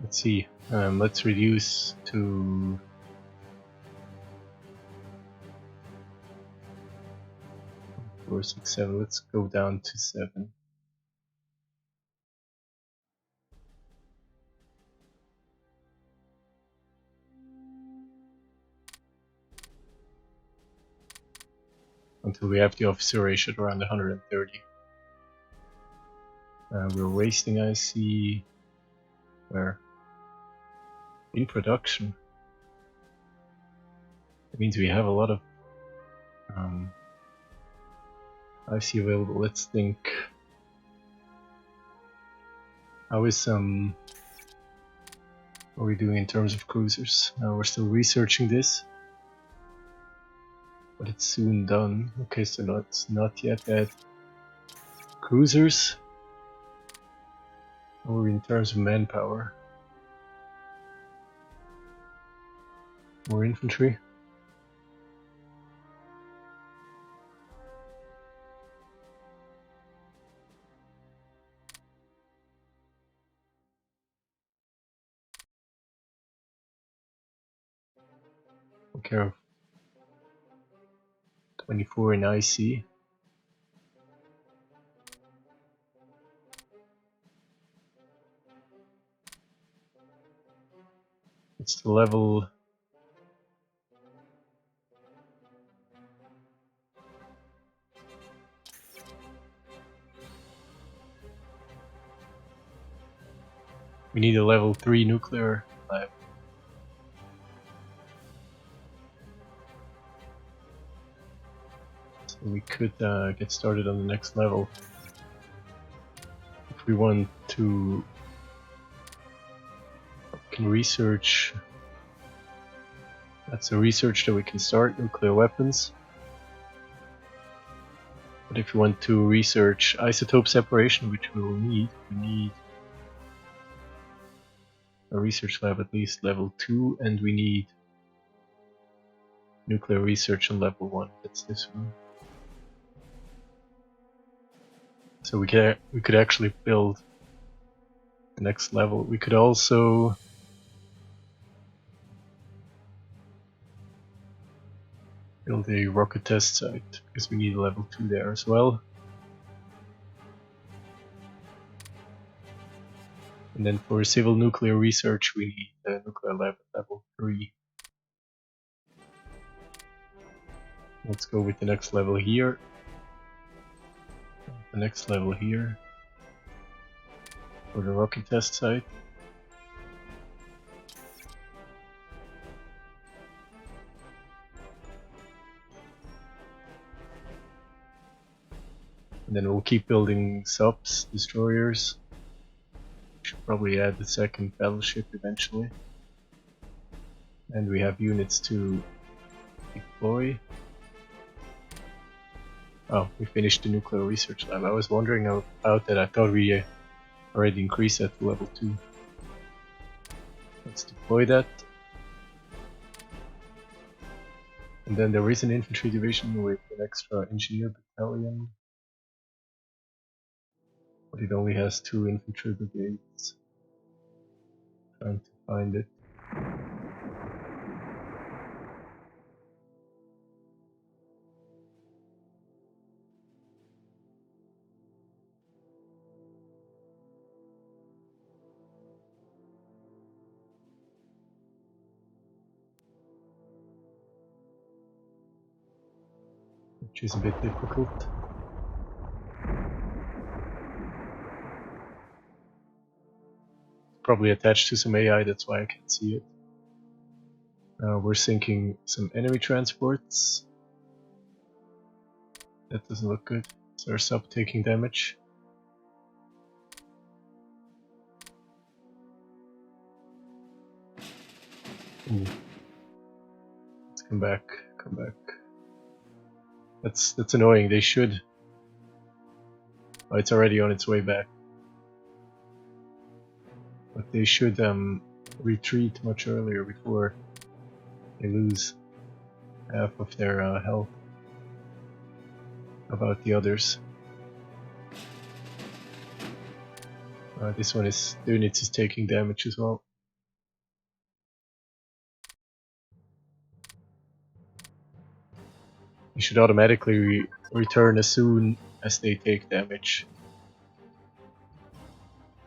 Speaker 1: Let's see. Let's reduce to 4, 6, 7. Let's go down to 7. Until we have the officer ratio at around 130. We're wasting IC. Where? In production. That means we have a lot of IC available. Let's think. How is what are we doing in terms of cruisers? We're still researching this, but it's soon done. Okay, so it's not yet at cruisers. Or in terms of manpower. More infantry. take care of 24 in IC. It's the level. We need a level 3 nuclear lab. So we could get started on the next level. If we want to, we can research. That's a research that we can start, nuclear weapons. But if we want to research isotope separation, which we will need, we need a research lab at least level 2, and we need nuclear research on level 1. That's this one. So we could actually build the next level. We could also build a rocket test site because we need a level 2 there as well. And then for civil nuclear research, we need a nuclear lab at level 3. Let's go with the next level here. The next level here for the rocket test site. And then we'll keep building subs, destroyers. Should probably add the second battleship eventually. And we have units to deploy. Oh, we finished the nuclear research lab. I was wondering about that. I thought we already increased that to level 2. Let's deploy that. And then there is an infantry division with an extra engineer battalion. But it only has 2 infantry brigades. Trying to find it. Which is a bit difficult. Probably attached to some AI, that's why I can't see it. We're sinking some enemy transports. That doesn't look good. Is our sub taking damage? Ooh. Let's come back, come back. That's annoying, they should. Oh, it's already on its way back. But they should retreat much earlier before they lose half of their health. About the others. This one is, the unit is taking damage as well. You should automatically return as soon as they take damage.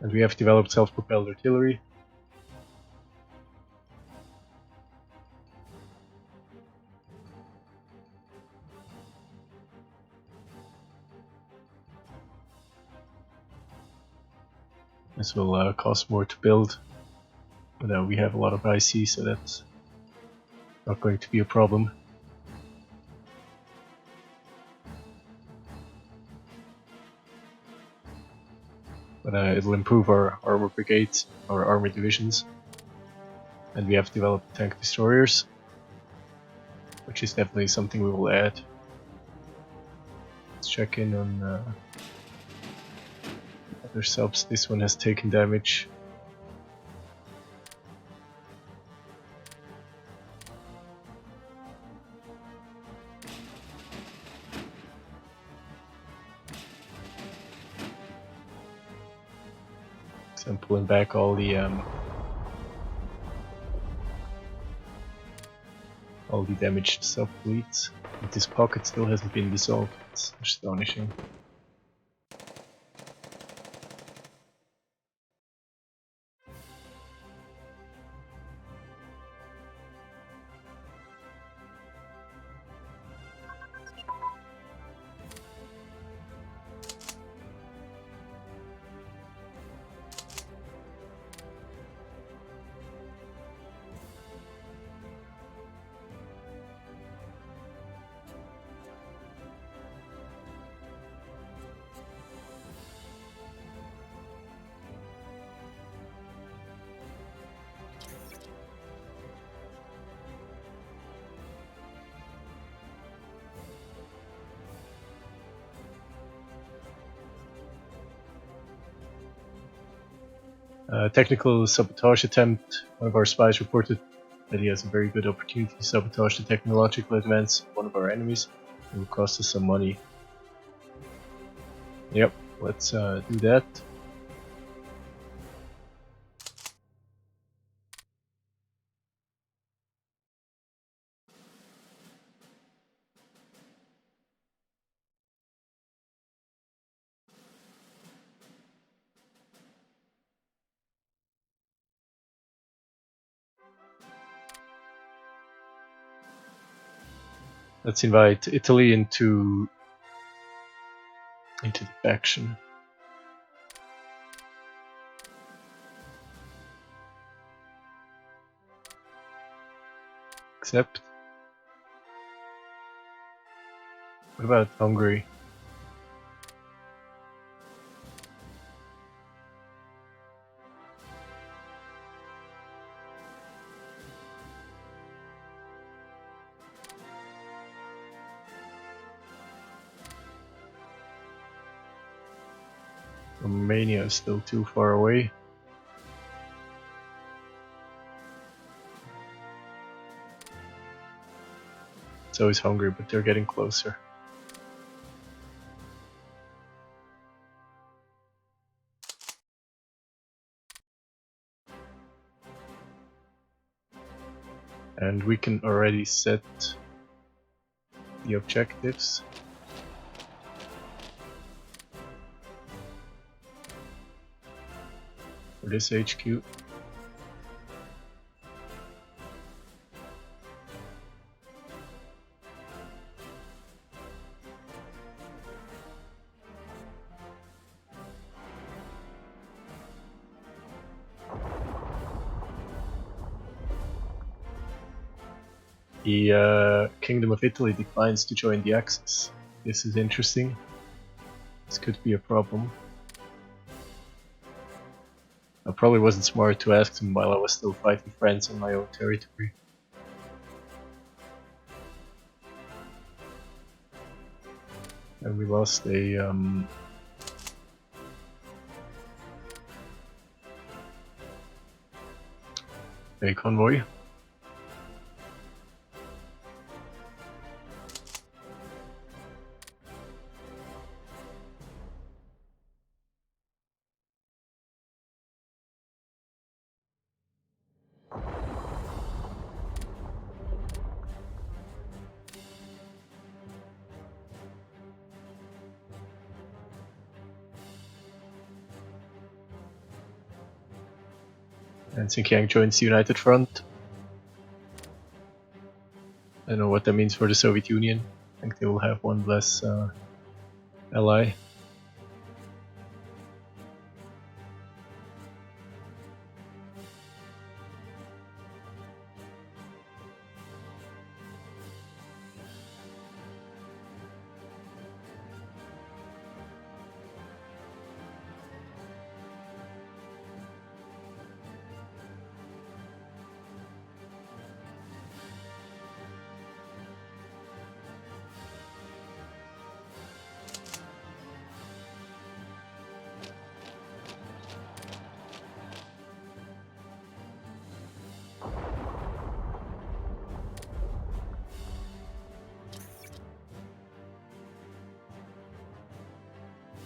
Speaker 1: And we have developed self-propelled artillery. This will cost more to build, but we have a lot of IC, so that's not going to be a problem. But it'll improve our armor brigades, our armor divisions, and we have developed tank destroyers, which is definitely something we will add. Let's check in on other subs. This one has taken damage. So I'm pulling back all all the damaged sub-fleets. But this pocket still hasn't been dissolved, it's astonishing. Technical sabotage attempt. One of our spies reported that he has a very good opportunity to sabotage the technological advance of one of our enemies. It will cost us some money. Yep, let's do that. Let's invite Italy into the faction. Accept. What about Hungary? Romania is still too far away. So is Hungary, but they're getting closer. And we can already set the objectives. For this HQ. The Kingdom of Italy declines to join the Axis. This is interesting. This could be a problem. I probably wasn't smart to ask them while I was still fighting France on my own territory. And we lost a convoy. And Xinjiang joins the United Front. I don't know what that means for the Soviet Union. I think they will have one less ally.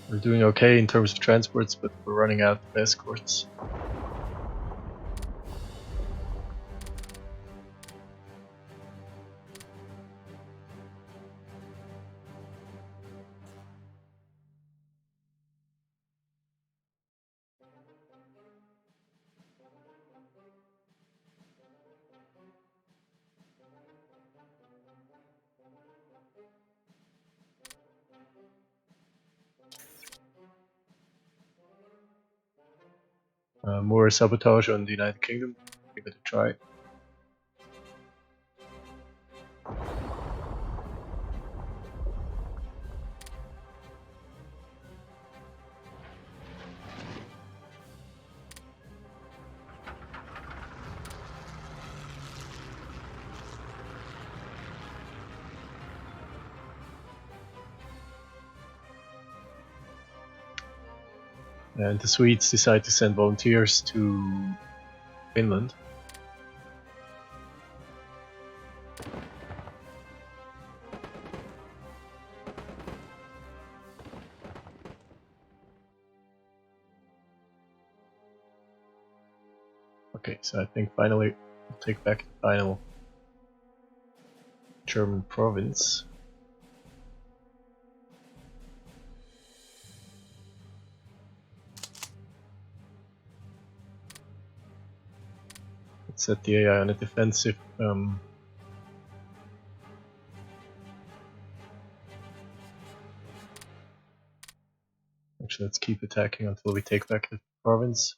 Speaker 1: We're doing okay in terms of transports, but we're running out of escorts. More sabotage on the United Kingdom. Give it a try. And the Swedes decide to send volunteers to Finland. Okay, so I think finally we'll take back the final German province. Let's set the AI on a defensive. Actually, let's keep attacking until we take back the province.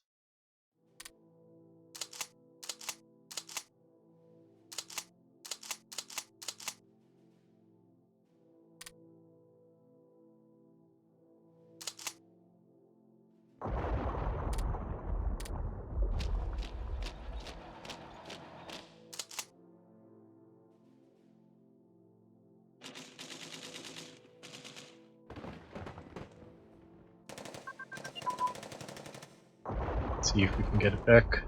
Speaker 1: See if we can get it back.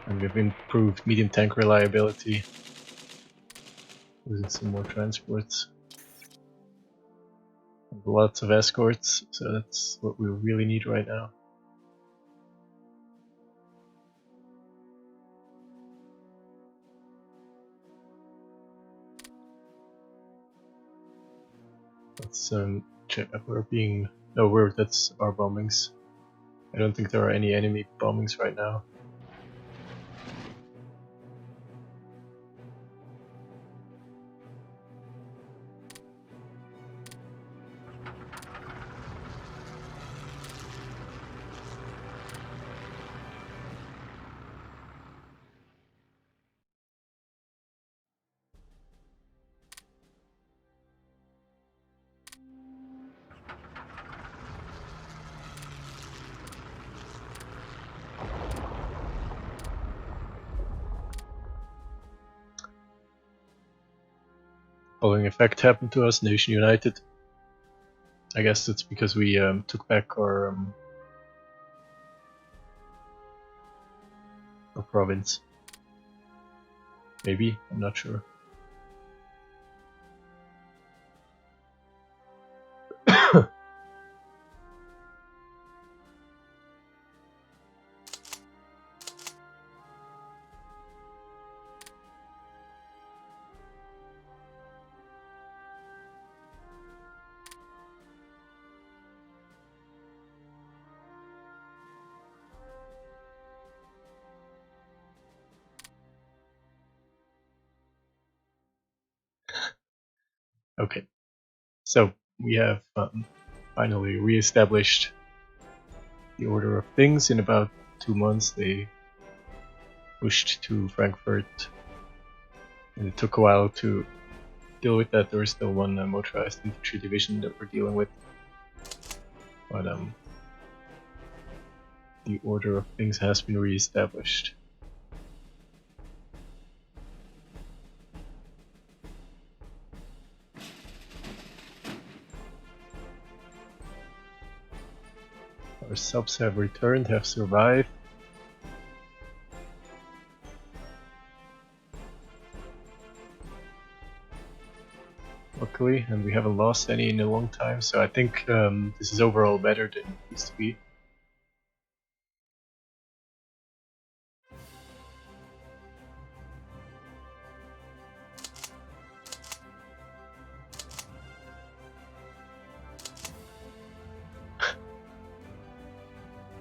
Speaker 1: And we've improved medium tank reliability. Using some more transports. And lots of escorts, so that's what we really need right now. Let's check. That's our bombings. I don't think there are any enemy bombings right now. Following effect happened to us, Nation United. I guess that's because we took back our province. Maybe, I'm not sure. Okay, so we have finally re-established the order of things. In about 2 months they pushed to Frankfurt, and it took a while to deal with that. There is still one motorized infantry division that we're dealing with, but the order of things has been re-established. Our subs have returned, have survived. Luckily, and we haven't lost any in a long time, so I think this is overall better than it used to be.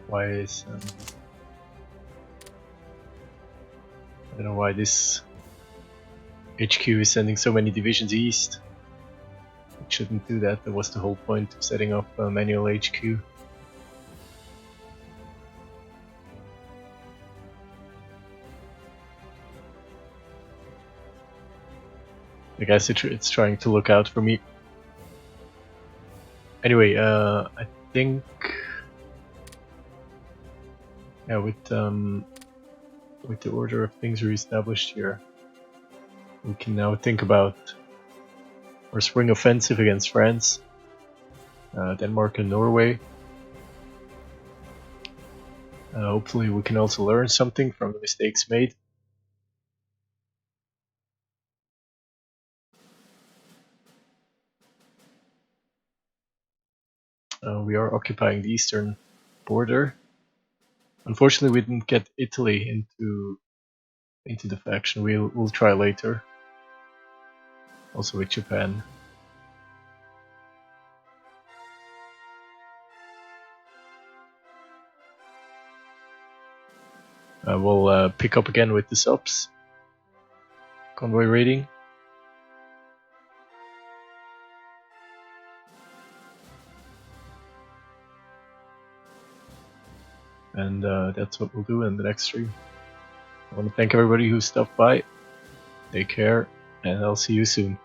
Speaker 1: Why is I don't know why this HQ is sending so many divisions east. It shouldn't do that. That was the whole point of setting up a manual HQ. I guess it's trying to look out for me. Anyway, I think, yeah, with the order of things reestablished here, we can now think about our spring offensive against France, Denmark and Norway. Hopefully we can also learn something from the mistakes made. We are occupying the eastern border. Unfortunately, we didn't get Italy into the faction. We'll try later. Also with Japan. We'll pick up again with the subs. Convoy raiding. And that's what we'll do in the next stream. I want to thank everybody who stopped by. Take care, and I'll see you soon.